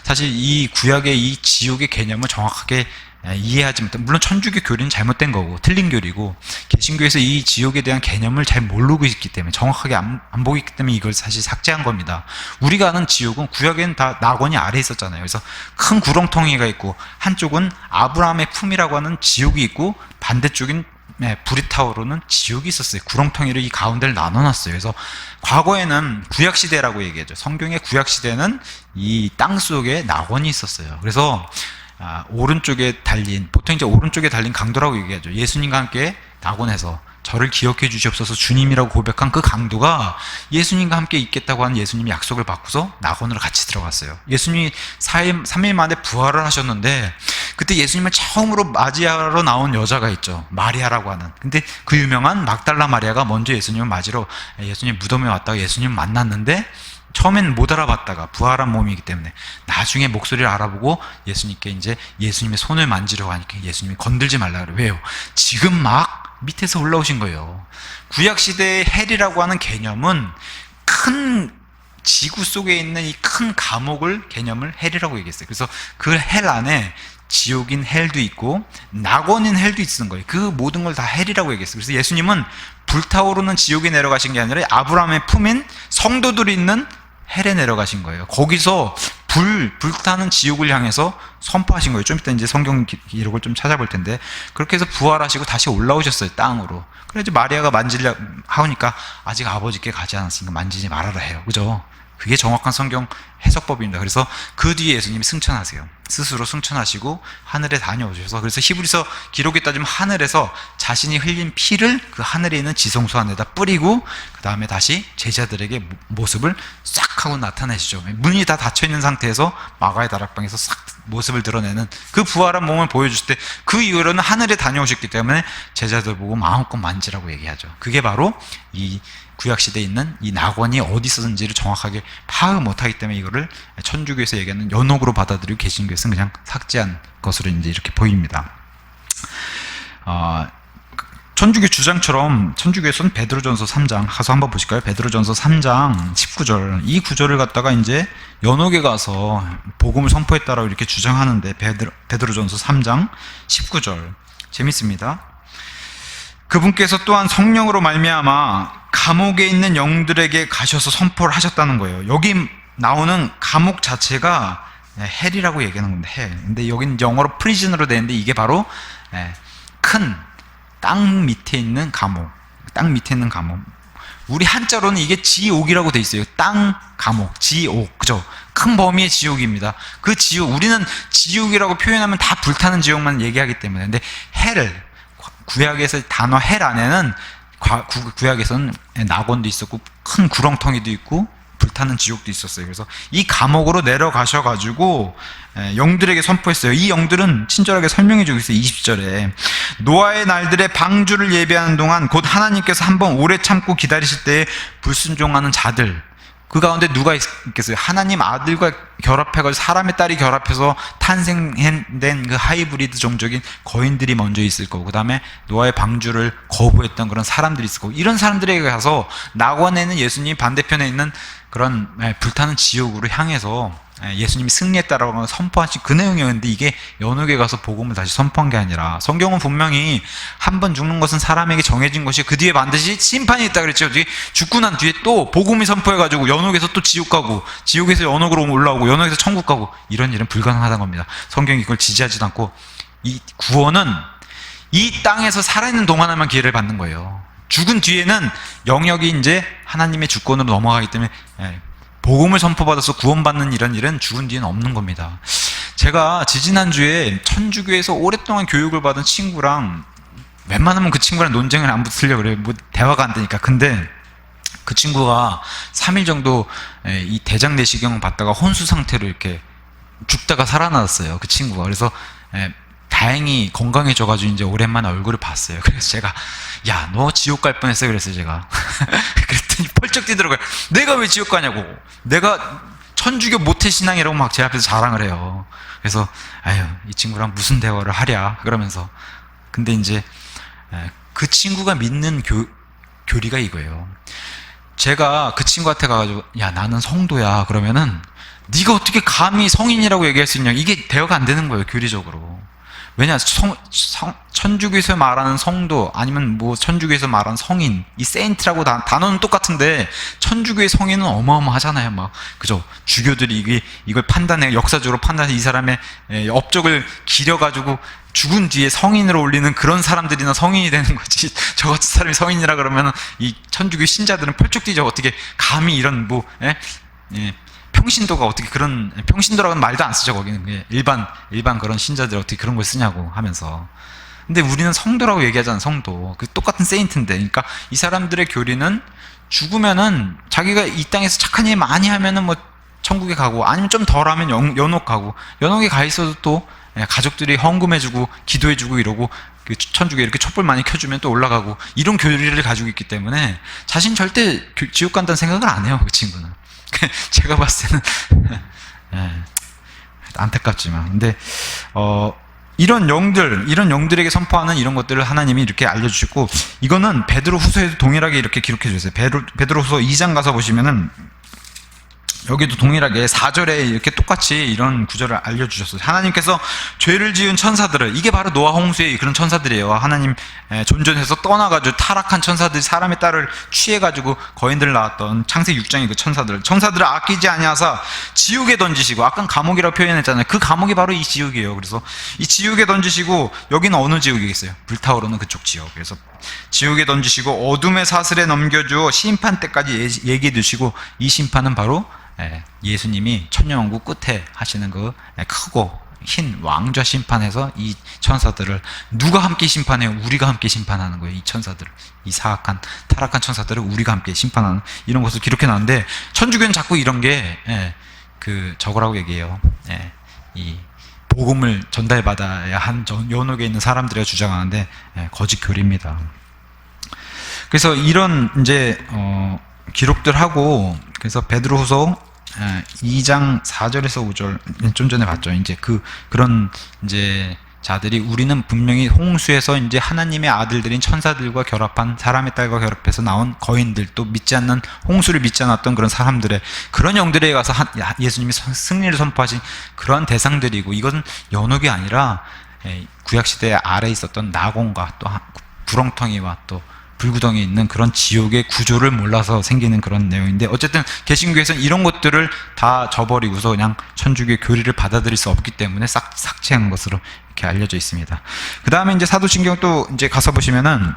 사실 이 구약의 이 지옥의 개념을 정확하게 이해하지 못한, 물론 천주교 교리는 잘못된 거고 틀린 교리고, 개신교에서 이 지옥에 대한 개념을 잘 모르고 있기 때문에, 정확하게 안 보고 있기 때문에 이걸 사실 삭제한 겁니다. 우리가 아는 지옥은 구약에는 다 낙원이 아래 있었잖아요. 그래서 큰 구렁텅이가 있고 한쪽은 아브라함의 품이라고 하는 지옥이 있고 반대쪽인 불이 타오르는 지옥이 있었어요. 구렁텅이를 이 가운데를 나눠놨어요. 그래서 과거에는 구약시대라고 얘기하죠. 성경의 구약시대는 이 땅속에 낙원이 있었어요. 그래서 오른쪽에 달린, 보통 이제 오른쪽에 달린 강도라고 얘기하죠. 예수님과 함께 낙원에서 저를 기억해 주시옵소서 주님이라고 고백한 그 강도가 예수님과 함께 있겠다고 하는 예수님이 약속을 받고서 낙원으로 같이 들어갔어요. 예수님이 3일 만에 부활을 하셨는데, 그때 예수님을 처음으로 맞이하러 나온 여자가 있죠. 마리아라고 하는. 근데 그 유명한 막달라 마리아가 먼저 예수님을 맞으러 예수님 무덤에 왔다가 예수님 만났는데 처음엔 못 알아봤다가 부활한 몸이기 때문에 나중에 목소리를 알아보고 예수님께 이제 예수님의 손을 만지려고 하니까 예수님이 건들지 말라 그래요. 왜요? 지금 막 밑에서 올라오신 거예요. 구약시대의 헬이라고 하는 개념은 큰 지구 속에 있는 이 큰 감옥을 개념을 헬이라고 얘기했어요. 그래서 그 헬 안에 지옥인 헬도 있고 낙원인 헬도 있는 거예요. 그 모든 걸 다 헬이라고 얘기했어요. 그래서 예수님은 불타오르는 지옥에 내려가신 게 아니라 아브라함의 품인 성도들이 있는 헬에 내려가신 거예요. 거기서 불타는 지옥을 향해서 선포하신 거예요. 좀 이따 이제 성경 기록을 좀 찾아볼 텐데 그렇게 해서 부활하시고 다시 올라오셨어요. 땅으로. 그래서 마리아가 만지려 하니까 아직 아버지께 가지 않았으니까 만지지 말아라 해요. 그죠? 그게 정확한 성경 해석법입니다. 그래서 그 뒤에 예수님이 승천하세요. 스스로 승천하시고 하늘에 다녀오셔서, 그래서 히브리서 기록에 따지면 하늘에서 자신이 흘린 피를 그 하늘에 있는 지성소 안에다 뿌리고 그 다음에 다시 제자들에게 모습을 싹 하고 나타내시죠. 문이 다 닫혀있는 상태에서 마가의 다락방에서 싹 모습을 드러내는 그 부활한 몸을 보여주실 때 그 이후로는 하늘에 다녀오셨기 때문에 제자들 보고 마음껏 만지라고 얘기하죠. 그게 바로 이 구약시대에 있는 이 낙원이 어디 있었는지를 정확하게 파악을 못하기 때문에 이거를 천주교에서 얘기하는 연옥으로 받아들이고 개신교에서는 그냥 삭제한 것으로 이제 이렇게 보입니다. 천주교 주장처럼 천주교에서는 베드로전서 3장 가서 한번 보실까요? 베드로전서 3장 19절, 이 구절을 갖다가 이제 연옥에 가서 복음을 선포했다라고 이렇게 주장하는데 베드로전서 3장 19절 재밌습니다. 그분께서 또한 성령으로 말미암아 감옥에 있는 영들에게 가셔서 선포를 하셨다는 거예요. 여기 나오는 감옥 자체가 헬이라고 얘기하는 건데 헬. 근데 여기는 영어로 프리즌으로 되는데 이게 바로 큰 땅 밑에 있는 감옥. 땅 밑에 있는 감옥. 우리 한자로는 이게 지옥이라고 돼 있어요. 땅 감옥, 지옥, 그죠? 큰 범위의 지옥입니다. 그 지옥, 우리는 지옥이라고 표현하면 다 불타는 지옥만 얘기하기 때문에. 근데 헬을 구약에서 단어 헬 안에는 구약에서는 낙원도 있었고 큰 구렁텅이도 있고 불타는 지옥도 있었어요. 그래서 이 감옥으로 내려가셔가지고 영들에게 선포했어요. 이 영들은 친절하게 설명해 주고 있어요. 20절에 노아의 날들의 방주를 예비하는 동안 곧 하나님께서 한번 오래 참고 기다리실 때에 불순종하는 자들, 그 가운데 누가 있겠어요? 하나님 아들과 결합해가지고 사람의 딸이 결합해서 탄생된 그 하이브리드 종족인 거인들이 먼저 있을 거고, 그 다음에 노아의 방주를 거부했던 그런 사람들이 있을 거고, 이런 사람들에게 가서 낙원에는 예수님이 반대편에 있는 그런 불타는 지옥으로 향해서 예수님이 승리했다라고 선포하신 그 내용이었는데, 이게 연옥에 가서 복음을 다시 선포한 게 아니라, 성경은 분명히 한 번 죽는 것은 사람에게 정해진 것이 그 뒤에 반드시 심판이 있다 그랬죠. 죽고 난 뒤에 또 복음이 선포해가지고 연옥에서 또 지옥 가고, 지옥에서 연옥으로 올라오고, 연옥에서 천국 가고, 이런 일은 불가능하다는 겁니다. 성경이 이걸 지지하지도 않고, 이 구원은 이 땅에서 살아있는 동안에만 기회를 받는 거예요. 죽은 뒤에는 영역이 이제 하나님의 주권으로 넘어가기 때문에 복음을 선포받아서 구원받는 이런 일은 죽은 뒤에는 없는 겁니다. 제가 지지난주에 천주교에서 오랫동안 교육을 받은 친구랑, 웬만하면 그 친구랑 논쟁을 안 붙으려고 그래요. 뭐 대화가 안 되니까. 근데 그 친구가 3일 정도 이 대장 내시경을 받다가 혼수 상태로 이렇게 죽다가 살아났어요. 그 친구가. 그래서 다행히 건강해져가지고 이제 오랜만에 얼굴을 봤어요. 그래서 제가, 야, 너 지옥 갈 뻔했어. 그랬어요, 제가. 그랬더니 펄쩍 뛰더라고요. 내가 왜 지옥 가냐고. 내가 천주교 모태신앙이라고 막 제 앞에서 자랑을 해요. 그래서, 아유, 이 친구랑 무슨 대화를 하랴. 그러면서. 근데 이제, 그 친구가 믿는 교리가 이거예요. 제가 그 친구한테 가가지고, 야, 나는 성도야. 그러면은, 네가 어떻게 감히 성인이라고 얘기할 수 있냐. 이게 대화가 안 되는 거예요, 교리적으로. 왜냐, 천주교에서 말하는 성도, 아니면 뭐 천주교에서 말하는 성인, 이 세인트라고 단어는 똑같은데 천주교의 성인은 어마어마하잖아요. 막, 그죠? 주교들이 이걸 판단해, 역사적으로 판단해, 이 사람의 업적을 기려가지고 죽은 뒤에 성인으로 올리는 그런 사람들이나 성인이 되는 거지. 저같은 사람이 성인이라 그러면 이 천주교 신자들은 펄쩍 뛰죠. 어떻게 감히 이런 뭐, 평신도가 어떻게 그런, 평신도라고는 말도 안 쓰죠. 거기는 일반 그런 신자들 어떻게 그런 걸 쓰냐고 하면서. 근데 우리는 성도라고 얘기하잖아. 성도. 그 똑같은 세인트인데. 그러니까 이 사람들의 교리는 죽으면은 자기가 이 땅에서 착한 일 많이 하면은 뭐 천국에 가고, 아니면 좀 덜하면 연옥 가고, 연옥에 가 있어도 또 가족들이 헌금해주고 기도해주고 이러고, 그 천주교에 이렇게 촛불 많이 켜주면 또 올라가고, 이런 교리를 가지고 있기 때문에 자신 절대 지옥 간다는 생각을 안 해요. 그 친구는. 제가 봤을 때는 예, 안타깝지만, 근데 이런 영들에게 선포하는 이런 것들을 하나님이 이렇게 알려주시고, 이거는 베드로후서에도 동일하게 이렇게 기록해 주셨어요. 베드로후서 2장 가서 보시면은 여기도 동일하게 4절에 이렇게 똑같이 이런 구절을 알려주셨어요. 하나님께서 죄를 지은 천사들을, 이게 바로 노아 홍수의 그런 천사들이에요. 하나님 존전해서 떠나가지고 타락한 천사들이 사람의 딸을 취해가지고 거인들 낳았던 창세기 6장의 그 천사들을 아끼지 아니하사 지옥에 던지시고, 아까 감옥이라고 표현했잖아요. 그 감옥이 바로 이 지옥이에요. 그래서 이 지옥에 던지시고, 여기는 어느 지옥이겠어요? 불타오르는 그쪽 지옥. 그래서 지옥에 던지시고 어둠의 사슬에 넘겨주어 심판 때까지 얘기해 두시고, 이 심판은 바로 예수님이 천년왕국 끝에 하시는 그 크고 흰 왕좌 심판에서 이 천사들을 누가 함께 심판해요? 우리가 함께 심판하는 거예요. 이 천사들을, 이 사악한 타락한 천사들을 우리가 함께 심판하는, 이런 것을 기록해 놨는데, 천주교는 자꾸 이런 게 저거라고 얘기해요. 이 복음을 전달받아야 한 연옥에 있는 사람들이 주장하는데 거짓 교리입니다. 그래서 이런 이제 기록들 하고, 그래서 베드로후서 2장 4절에서 5절 좀 전에 봤죠. 이제 그런 이제 자들이, 우리는 분명히 홍수에서 이제 하나님의 아들들인 천사들과 결합한, 사람의 딸과 결합해서 나온 거인들, 또 믿지 않는, 홍수를 믿지 않았던 그런 사람들의 그런 영들에게 가서 예수님이 승리를 선포하신 그런 대상들이고, 이것은 연옥이 아니라 구약시대 아래에 있었던 나곤과 또 구렁텅이와 또 불구덩이에 있는 그런 지옥의 구조를 몰라서 생기는 그런 내용인데, 어쨌든 개신교에서는 이런 것들을 다 저버리고서 그냥 천주교의 교리를 받아들일 수 없기 때문에 삭제한 것으로 이렇게 알려져 있습니다. 그 다음에 이제 사도신경 또 이제 가서 보시면은,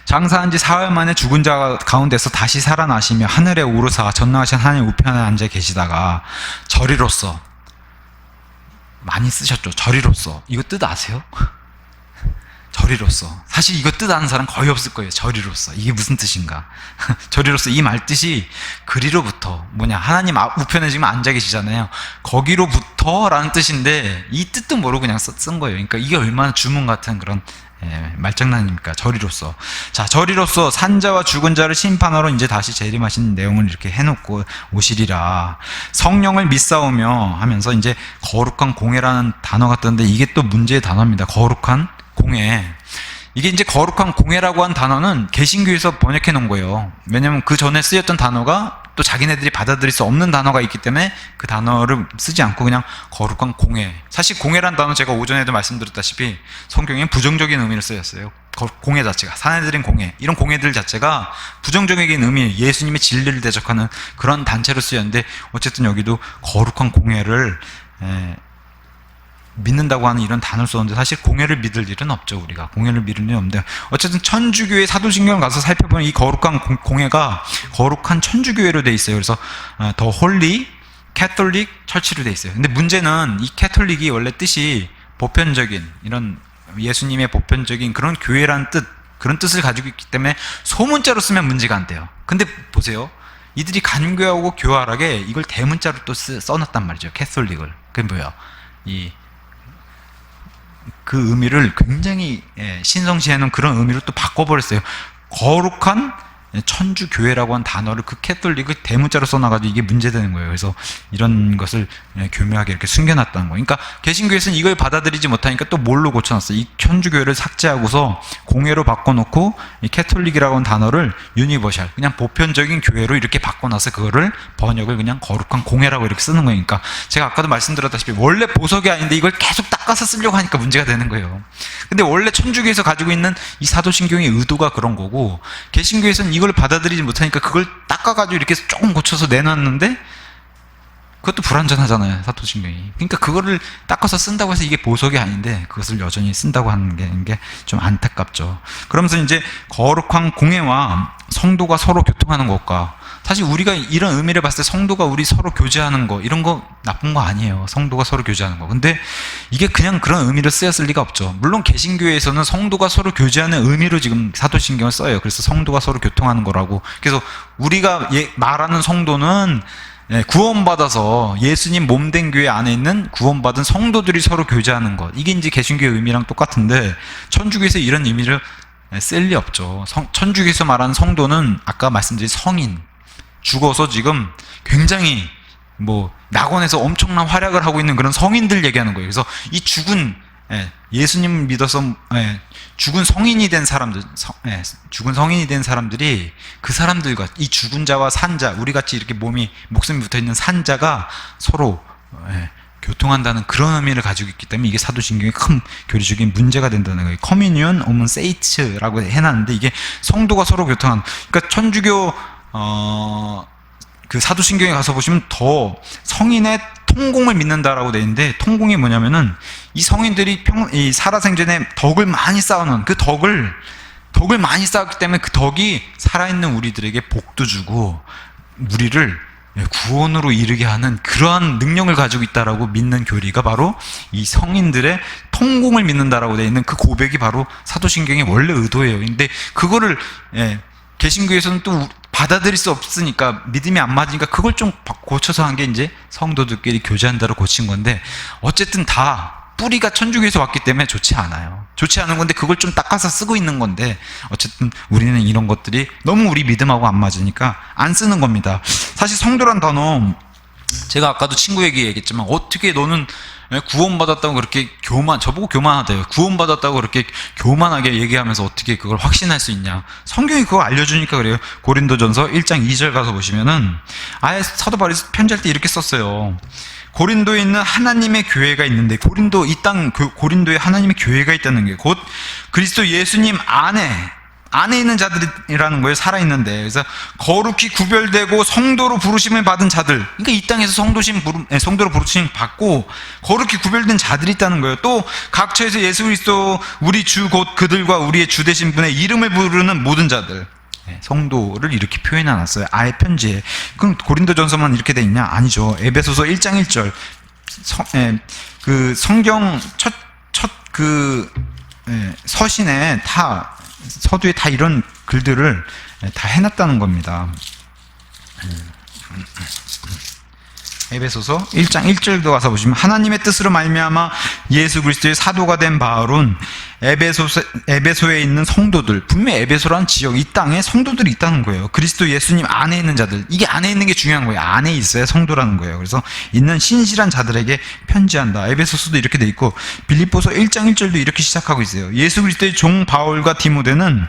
장사한 지 사흘 만에 죽은 자 가운데서 다시 살아나시며 하늘에 오르사 전능하신 하나님 우편에 앉아 계시다가, 저리로서, 많이 쓰셨죠. 저리로서. 이거 뜻 아세요? 저리로서. 사실 이거 뜻 아는 사람 거의 없을 거예요. 저리로서. 이게 무슨 뜻인가? 저리로서, 이 말 뜻이 그리로부터, 하나님 우편에 지금 앉아 계시잖아요. 거기로부터 라는 뜻인데, 이 뜻도 모르고 그냥 쓴 거예요. 그러니까 이게 얼마나 주문 같은 그런 말장난입니까? 저리로서. 자, 저리로서 산자와 죽은 자를 심판하러 이제 다시 재림하신 내용을 이렇게 해놓고 오시리라. 성령을 믿사오며 하면서 이제 거룩한 공회라는 단어가 뜨는데, 이게 또 문제의 단어입니다. 거룩한 공회. 이게 이제 거룩한 공회라고 한 단어는 개신교에서 번역해 놓은 거예요. 왜냐면 그 전에 쓰였던 단어가 또 자기네들이 받아들일 수 없는 단어가 있기 때문에 그 단어를 쓰지 않고 그냥 거룩한 공회. 사실 공회란 단어, 제가 오전에도 말씀드렸다시피 성경에 부정적인 의미를 쓰였어요. 공회 자체가, 사내들인 공회, 이런 공회들 자체가 부정적인 의미, 예수님의 진리를 대적하는 그런 단체로 쓰였는데, 어쨌든 여기도 거룩한 공회를 믿는다고 하는 이런 단어를 썼는데, 사실 공회를 믿을 일은 없죠. 우리가 공회를 믿을 일은 없는데, 어쨌든 천주교의 사도신경을 가서 살펴보면 이 거룩한 공회가 거룩한 천주교회로 돼 있어요. 그래서 더 홀리 캐톨릭 철치로 돼 있어요. 근데 문제는 이 캐톨릭이 원래 뜻이 보편적인, 이런 예수님의 보편적인 그런 교회라는 뜻, 그런 뜻을 가지고 있기 때문에 소문자로 쓰면 문제가 안 돼요. 근데 보세요, 이들이 간교하고 교활하게 이걸 대문자로 또 써놨단 말이죠. 캐톨릭을. 그게 뭐야? 그 의미를 굉장히 신성시해놓은 그런 의미로 또 바꿔버렸어요. 거룩한 천주교회라고 한 단어를, 그 캐톨릭을 대문자로 써놔가지고 이게 문제되는 거예요. 그래서 이런 것을 교묘하게 이렇게 숨겨놨다는 거예요. 그러니까 개신교에서는 이걸 받아들이지 못하니까 또 뭘로 고쳐놨어요? 이 천주교회를 삭제하고서 공회로 바꿔놓고 이 캐톨릭이라고 하는 단어를 유니버셜, 그냥 보편적인 교회로 이렇게 바꿔놔서 그거를 번역을 그냥 거룩한 공회라고 이렇게 쓰는 거니까, 제가 아까도 말씀드렸다시피 원래 보석이 아닌데 이걸 계속 닦아서 쓰려고 하니까 문제가 되는 거예요. 근데 원래 천주교에서 가지고 있는 이 사도신경의 의도가 그런 거고, 개신교에서는 이걸 받아들이지 못하니까 그걸 닦아가지고 이렇게 조금 고쳐서 내놨는데, 그것도 불완전하잖아요, 사도신경이. 그러니까 그거를 닦아서 쓴다고 해서 이게 보석이 아닌데 그것을 여전히 쓴다고 하는 게 좀 안타깝죠. 그러면서 이제 거룩한 공회와 성도가 서로 교통하는 것과, 사실 우리가 이런 의미를 봤을 때 성도가 우리 서로 교제하는 거, 이런 거 나쁜 거 아니에요. 성도가 서로 교제하는 거. 근데 이게 그냥 그런 의미로 쓰였을 리가 없죠. 물론 개신교에서는 성도가 서로 교제하는 의미로 지금 사도신경을 써요. 그래서 성도가 서로 교통하는 거라고. 그래서 우리가 말하는 성도는 구원받아서 예수님 몸된 교회 안에 있는 구원받은 성도들이 서로 교제하는 것, 이게 이제 개신교의 의미랑 똑같은데, 천주교에서 이런 의미를 쓸 리 없죠. 천주교에서 말하는 성도는 아까 말씀드린 성인, 죽어서 지금 굉장히 뭐 낙원에서 엄청난 활약을 하고 있는 그런 성인들 얘기하는 거예요. 그래서 이 죽은 예수님을 믿어서 죽은 성인이 된 사람들, 죽은 성인이 된 사람들이 그 사람들과 이 죽은 자와 산자, 우리 같이 이렇게 목숨이 붙어 있는 산자가 서로 교통한다는 그런 의미를 가지고 있기 때문에 이게 사도신경의 큰 교리적인 문제가 된다는 거예요. 커뮤니언 오문 세이츠라고 해놨는데 이게 성도가 서로 교통하는, 그러니까 천주교 그 사도신경에 가서 보시면 더 성인의 통공을 믿는다라고 되어 있는데, 통공이 뭐냐면은 이 성인들이 이 살아생전에 덕을 많이 쌓아놓은 그 덕을 많이 쌓았기 때문에 그 덕이 살아있는 우리들에게 복도 주고 우리를 구원으로 이르게 하는 그러한 능력을 가지고 있다라고 믿는 교리가 바로 이 성인들의 통공을 믿는다라고 되어 있는 그 고백이 바로 사도신경의 원래 의도예요. 근데 그거를 개신교에서는 또 받아들일 수 없으니까, 믿음이 안 맞으니까 그걸 좀 고쳐서 한 게 이제 성도들끼리 교제한다로 고친 건데, 어쨌든 다 뿌리가 천주교에서 왔기 때문에 좋지 않아요. 좋지 않은 건데 그걸 좀 닦아서 쓰고 있는 건데, 어쨌든 우리는 이런 것들이 너무 우리 믿음하고 안 맞으니까 안 쓰는 겁니다. 사실 성도란 단어, 제가 아까도 친구에게 얘기했지만, 어떻게 너는 구원받았다고 그렇게 저보고 교만하대요. 구원받았다고 그렇게 교만하게 얘기하면서 어떻게 그걸 확신할 수 있냐. 성경이 그걸 알려주니까 그래요. 고린도전서 1장 2절 가서 보시면은 아예 사도 바울이 편지할 때 이렇게 썼어요. 고린도에 있는 하나님의 교회가 있는데, 이 땅 고린도에 하나님의 교회가 있다는 게 곧 그리스도 예수님 안에 있는 자들이라는 거예요. 살아있는데. 그래서 거룩히 구별되고 성도로 부르심을 받은 자들, 그러니까 이 땅에서 성도로 부르심 받고 거룩히 구별된 자들이 있다는 거예요. 또 각처에서 예수 그리스도 우리 주 곧 그들과 우리의 주 되신 분의 이름을 부르는 모든 자들, 성도를 이렇게 표현해놨어요. 아예 편지에. 그럼 고린도전서만 이렇게 돼 있냐? 아니죠. 에베소서 1장 1절 그 성경 첫 서신에 서두에 다 이런 글들을 다 해놨다는 겁니다. 에베소서 1장 1절도 가서 보시면, 하나님의 뜻으로 말미암아 예수 그리스도의 사도가 된 바울은 에베소에 있는 성도들, 분명히 에베소라는 지역, 이 땅에 성도들이 있다는 거예요. 그리스도 예수님 안에 있는 자들, 이게 안에 있는 게 중요한 거예요. 안에 있어야 성도라는 거예요. 그래서 있는 신실한 자들에게 편지한다. 에베소서도 이렇게 돼 있고, 빌립보서 1장 1절도 이렇게 시작하고 있어요. 예수 그리스도의 종 바울과 디모데는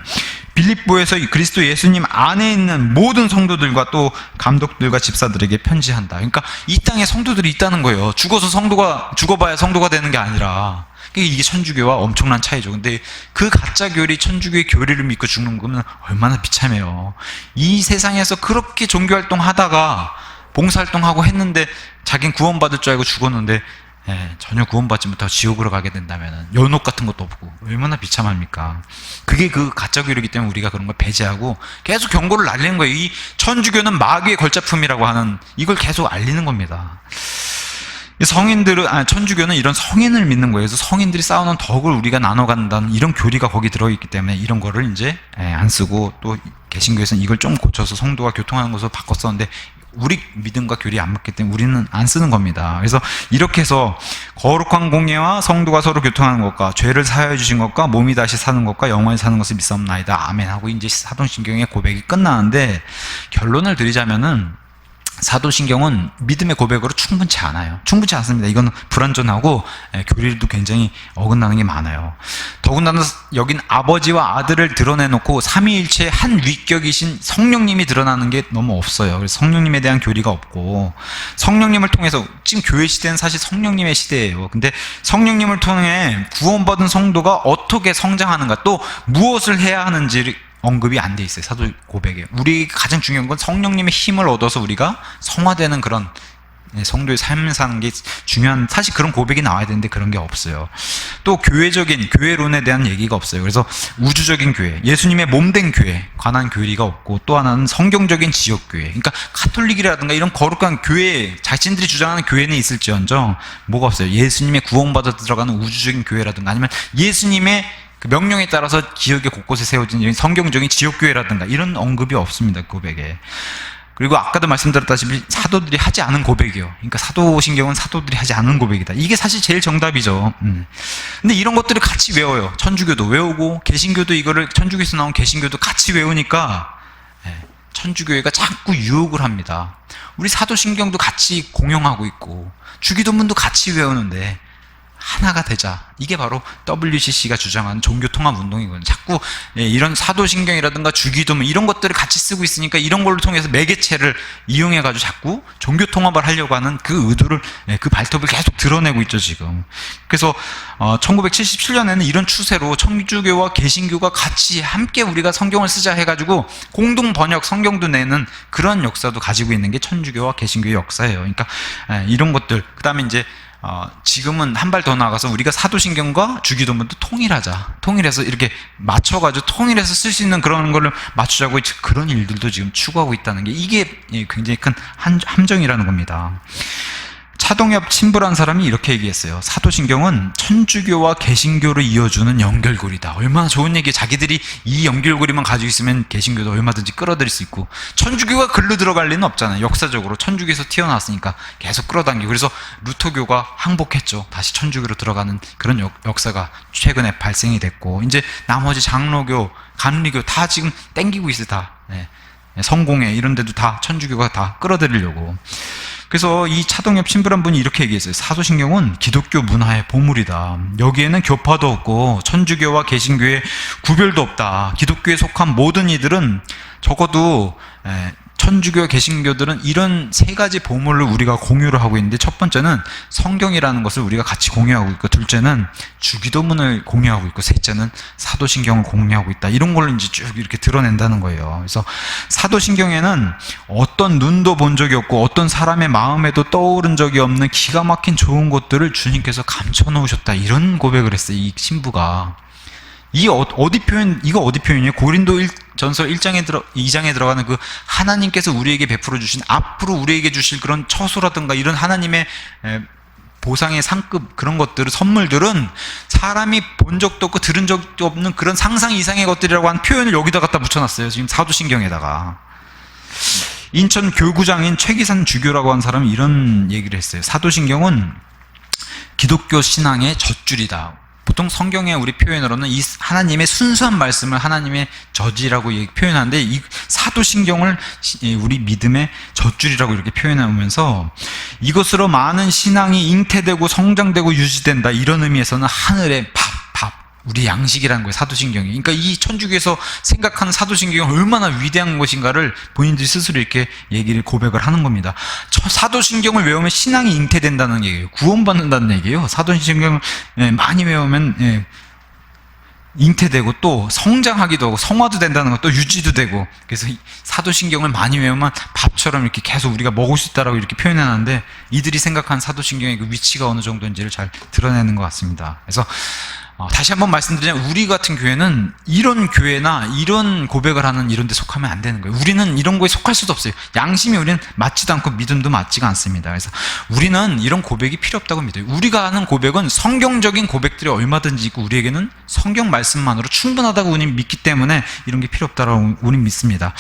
빌립보에서 그리스도 예수님 안에 있는 모든 성도들과 또 감독들과 집사들에게 편지한다. 그러니까 이 땅에 성도들이 있다는 거예요. 죽어봐야 성도가 되는 게 아니라. 이게 천주교와 엄청난 차이죠. 근데 그 가짜 교리, 천주교의 교리를 믿고 죽는 거면 얼마나 비참해요. 이 세상에서 그렇게 종교활동 하다가 봉사활동하고 했는데 자긴 구원받을 줄 알고 죽었는데 전혀 구원받지 못하고 지옥으로 가게 된다면 연옥 같은 것도 없고 얼마나 비참합니까? 그게 그 가짜 교리이기 때문에 우리가 그런 걸 배제하고 계속 경고를 날리는 거예요. 이 천주교는 마귀의 걸작품이라고 하는, 이걸 계속 알리는 겁니다. 천주교는 이런 성인을 믿는 거예요. 그래서 성인들이 쌓아놓은 덕을 우리가 나눠간다는 이런 교리가 거기 들어있기 때문에 이런 거를 이제 안 쓰고, 또 개신교에서는 이걸 좀 고쳐서 성도가 교통하는 것으로 바꿨었는데 우리 믿음과 교리에 안 맞기 때문에 우리는 안 쓰는 겁니다. 그래서 이렇게 해서 거룩한 공예와 성도가 서로 교통하는 것과 죄를 사하여 주신 것과 몸이 다시 사는 것과 영원히 사는 것을 믿사옵나이다. 아멘 하고 이제 사도신경의 고백이 끝나는데, 결론을 드리자면은 사도신경은 믿음의 고백으로 충분치 않아요. 충분치 않습니다. 이건 불완전하고 교리도 굉장히 어긋나는 게 많아요. 더군다나 여긴 아버지와 아들을 드러내놓고 삼위일체의 한 위격이신 성령님이 드러나는 게 너무 없어요. 그래서 성령님에 대한 교리가 없고, 성령님을 통해서, 지금 교회 시대는 사실 성령님의 시대예요. 근데 성령님을 통해 구원받은 성도가 어떻게 성장하는가, 또 무엇을 해야 하는지 언급이 안 돼 있어요. 사도 고백에. 우리 가장 중요한 건 성령님의 힘을 얻어서 우리가 성화되는 그런 성도의 삶을 사는 게 중요한, 사실 그런 고백이 나와야 되는데 그런 게 없어요. 또 교회론에 대한 얘기가 없어요. 그래서 우주적인 교회, 예수님의 몸된 교회에 관한 교리가 없고, 또 하나는 성경적인 지역교회, 그러니까 카톨릭이라든가 이런 거룩한 교회, 자신들이 주장하는 교회는 있을지언정 뭐가 없어요. 예수님의 구원받아 들어가는 우주적인 교회라든가, 아니면 예수님의 그 명령에 따라서 지역의 곳곳에 세워진 성경적인 지역교회라든가 이런 언급이 없습니다. 고백에. 그리고 아까도 말씀드렸다시피 사도들이 하지 않은 고백이요. 그러니까 사도신경은 사도들이 하지 않은 고백이다. 이게 사실 제일 정답이죠. 근데 이런 것들을 같이 외워요. 천주교도 외우고 개신교도, 이거를 천주교에서 나온 개신교도 같이 외우니까 천주교회가 자꾸 유혹을 합니다. 우리 사도신경도 같이 공용하고 있고 주기도문도 같이 외우는데 하나가 되자. 이게 바로 WCC가 주장하는 종교통합운동이거든요. 자꾸 이런 사도신경이라든가 주기도문 이런 것들을 같이 쓰고 있으니까 이런 걸로 통해서 매개체를 이용해가지고 자꾸 종교통합을 하려고 하는 그 의도를, 그 발톱을 계속 드러내고 있죠 지금. 그래서 1977년에는 이런 추세로 천주교와 개신교가 같이 함께 우리가 성경을 쓰자 해가지고 공동 번역 성경도 내는 그런 역사도 가지고 있는 게 천주교와 개신교의 역사예요. 그러니까 이런 것들, 그 다음에 이제 지금은 한 발 더 나아가서 우리가 사도신경과 주기도문도 통일해서 이렇게 맞춰가지고 통일해서 쓸 수 있는 그런 거를 맞추자고 그런 일들도 지금 추구하고 있다는 게 이게 굉장히 큰 함정이라는 겁니다. 차동엽 친부란 사람이 이렇게 얘기했어요. 사도신경은 천주교와 개신교를 이어주는 연결고리다. 얼마나 좋은 얘기예요. 자기들이 이 연결고리만 가지고 있으면 개신교도 얼마든지 끌어들일 수 있고, 천주교가 글로 들어갈 리는 없잖아요. 역사적으로 천주교에서 튀어나왔으니까 계속 끌어당기고, 그래서 루터교가 항복했죠. 다시 천주교로 들어가는 그런 역사가 최근에 발생이 됐고, 이제 나머지 장로교, 감리교 다 지금 땡기고 있어요. 다 성공회 이런 데도 다 천주교가 다 끌어들이려고. 그래서 이 차동엽 신부란 분이 이렇게 얘기했어요. 사도신경은 기독교 문화의 보물이다. 여기에는 교파도 없고 천주교와 개신교의 구별도 없다. 기독교에 속한 모든 이들은 적어도 천주교, 개신교들은 이런 세 가지 보물을 우리가 공유를 하고 있는데, 첫 번째는 성경이라는 것을 우리가 같이 공유하고 있고, 둘째는 주기도문을 공유하고 있고, 셋째는 사도신경을 공유하고 있다. 이런 걸 이제 쭉 이렇게 드러낸다는 거예요. 그래서 사도신경에는 어떤 눈도 본 적이 없고 어떤 사람의 마음에도 떠오른 적이 없는 기가 막힌 좋은 것들을 주님께서 감춰 놓으셨다. 이런 고백을 했어요. 이 신부가. 이게 이거 어디 표현이에요? 고린도 전서 2장에 들어가는 그 하나님께서 우리에게 베풀어 주신, 앞으로 우리에게 주실 그런 처소라든가 이런 하나님의 보상의 상급, 그런 것들을, 선물들은 사람이 본 적도 없고 들은 적도 없는 그런 상상 이상의 것들이라고 한 표현을 여기다 갖다 붙여놨어요. 지금 사도신경에다가. 인천 교구장인 최기산 주교라고 한 사람이 이런 얘기를 했어요. 사도신경은 기독교 신앙의 젖줄이다. 보통 성경에 우리 표현으로는 이 하나님의 순수한 말씀을 하나님의 저지라고 표현하는데, 이 사도신경을 우리 믿음의 젖줄이라고 이렇게 표현하면서 이것으로 많은 신앙이 잉태되고 성장되고 유지된다. 이런 의미에서는 하늘의 밥, 우리 양식이라는 거예요. 사도신경이. 그러니까 이 천주교에서 생각하는 사도신경이 얼마나 위대한 것인가를 본인들이 스스로 이렇게 고백을 하는 겁니다. 사도신경을 외우면 신앙이 잉태된다는 얘기예요. 구원받는다는 얘기예요. 사도신경을 많이 외우면 잉태되고 또 성장하기도 하고 성화도 된다는 것도 유지도 되고, 그래서 사도신경을 많이 외우면 밥처럼 이렇게 계속 우리가 먹을 수 있다라고 이렇게 표현하는데, 이들이 생각한 사도신경의 그 위치가 어느 정도인지를 잘 드러내는 것 같습니다. 그래서 다시 한번 말씀드리자면, 우리 같은 교회는 이런 교회나 이런 고백을 하는 이런 데 속하면 안 되는 거예요. 우리는 이런 거에 속할 수도 없어요. 양심이 우리는 맞지도 않고 믿음도 맞지가 않습니다. 그래서 우리는 이런 고백이 필요 없다고 믿어요. 우리가 하는 고백은 성경적인 고백들이 얼마든지 있고, 우리에게는 성경 말씀만으로 충분하다고 우리는 믿기 때문에 이런 게 필요 없다고 우리는 믿습니다.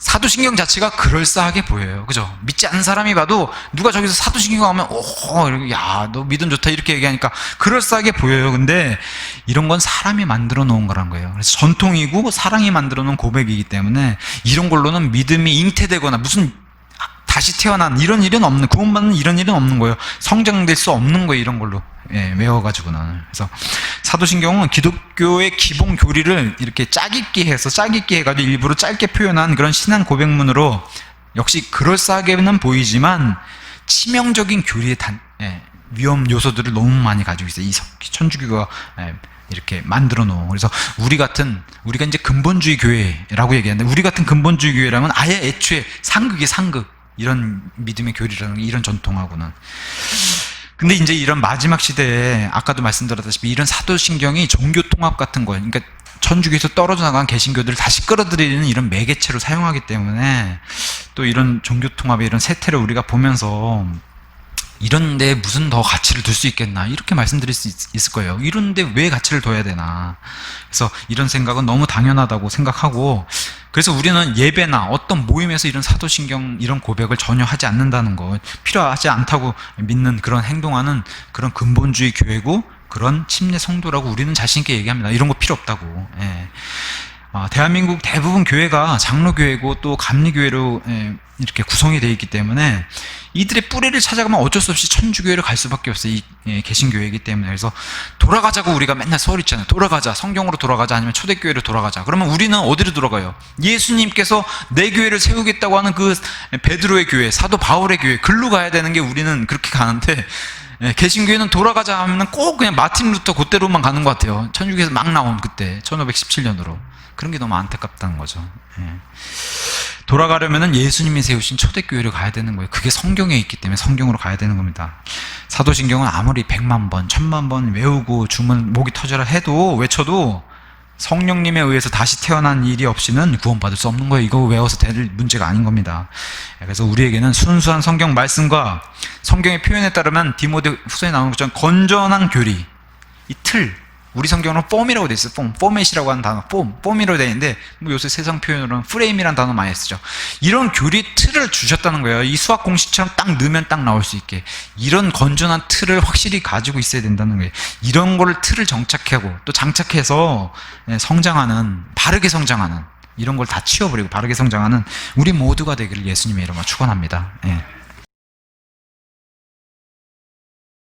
사도신경 자체가 그럴싸하게 보여요. 그죠? 믿지 않는 사람이 봐도 누가 저기서 사도신경 하면 야, 너 믿음 좋다 이렇게 얘기하니까 그럴싸하게 보여요. 근데 이런 건 사람이 만들어 놓은 거란 거예요. 그래서 전통이고 사람이 만들어 놓은 고백이기 때문에 이런 걸로는 믿음이 잉태되거나 무슨 다시 태어난 이런 일은 없는, 구원받는 이런 일은 없는 거예요. 성장될 수 없는 거예요. 이런 걸로 외워가지고는. 그래서 사도신경은 기독교의 기본 교리를 이렇게 짜깁기 해가지고 일부러 짧게 표현한 그런 신앙 고백문으로, 역시 그럴싸하게는 보이지만 치명적인 교리의 위험 요소들을 너무 많이 가지고 있어요. 이 천주교가 이렇게 만들어 놓은. 그래서 우리가 이제 근본주의 교회라고 얘기하는데, 우리 같은 근본주의 교회라면 아예 애초에 상극 이런 믿음의 교리라는 이런 전통하고는. 근데 이제 이런 마지막 시대에 아까도 말씀드렸다시피 이런 사도신경이 종교 통합 같은 거예요. 그러니까 천주교에서 떨어져 나간 개신교들을 다시 끌어들이는 이런 매개체로 사용하기 때문에, 또 이런 종교 통합의 이런 세태를 우리가 보면서 이런데 무슨 더 가치를 둘 수 있겠나 이렇게 말씀드릴 수 있을 거예요. 이런데 왜 가치를 둬야 되나. 그래서 이런 생각은 너무 당연하다고 생각하고, 그래서 우리는 예배나 어떤 모임에서 이런 사도신경 이런 고백을 전혀 하지 않는다는 거, 필요하지 않다고 믿는 그런 행동하는 그런 근본주의 교회고 그런 침례 성도라고 우리는 자신 있게 얘기합니다. 이런 거 필요 없다고. 대한민국 대부분 교회가 장로교회고 또 감리교회로 이렇게 구성이 되어 있기 때문에 이들의 뿌리를 찾아가면 어쩔 수 없이 천주교회를 갈 수밖에 없어요. 이 개신교회이기 때문에. 그래서 돌아가자고 우리가 맨날 소리잖아요. 돌아가자, 성경으로 돌아가자, 아니면 초대교회로 돌아가자. 그러면 우리는 어디로 돌아가요? 예수님께서 내 교회를 세우겠다고 하는 그 베드로의 교회, 사도 바울의 교회, 글로 가야 되는 게 우리는 그렇게 가는데, 개신교회는 돌아가자 하면 꼭 그냥 마틴 루터 그때로만 가는 것 같아요. 천주교에서 막 나온 그때 1517년으로. 그런 게 너무 안타깝다는 거죠. 돌아가려면 예수님이 세우신 초대교회를 가야 되는 거예요. 그게 성경에 있기 때문에 성경으로 가야 되는 겁니다. 사도신경은 아무리 100만 번, 1000만 번 외우고 주문 목이 터져라 해도, 외쳐도 성령님에 의해서 다시 태어난 일이 없이는 구원받을 수 없는 거예요. 이거 외워서 될 문제가 아닌 겁니다. 그래서 우리에게는 순수한 성경 말씀과 성경의 표현에 따르면 디모데 후서에 나오는 것처럼 건전한 교리, 이 틀, 우리 성경으로 폼이라고 돼 있어요. 포맷이라고 하는 단어, 폼이라고 돼 있는데, 뭐 요새 세상 표현으로는 프레임이라는 단어 많이 쓰죠. 이런 교리 틀을 주셨다는 거예요. 이 수학 공식처럼 딱 넣으면 딱 나올 수 있게. 이런 건전한 틀을 확실히 가지고 있어야 된다는 거예요. 이런 거를 틀을 정착하고 또 장착해서 성장하는, 바르게 성장하는, 이런 걸 다 치워버리고 바르게 성장하는 우리 모두가 되기를 예수님의 이름으로 축원합니다. 예.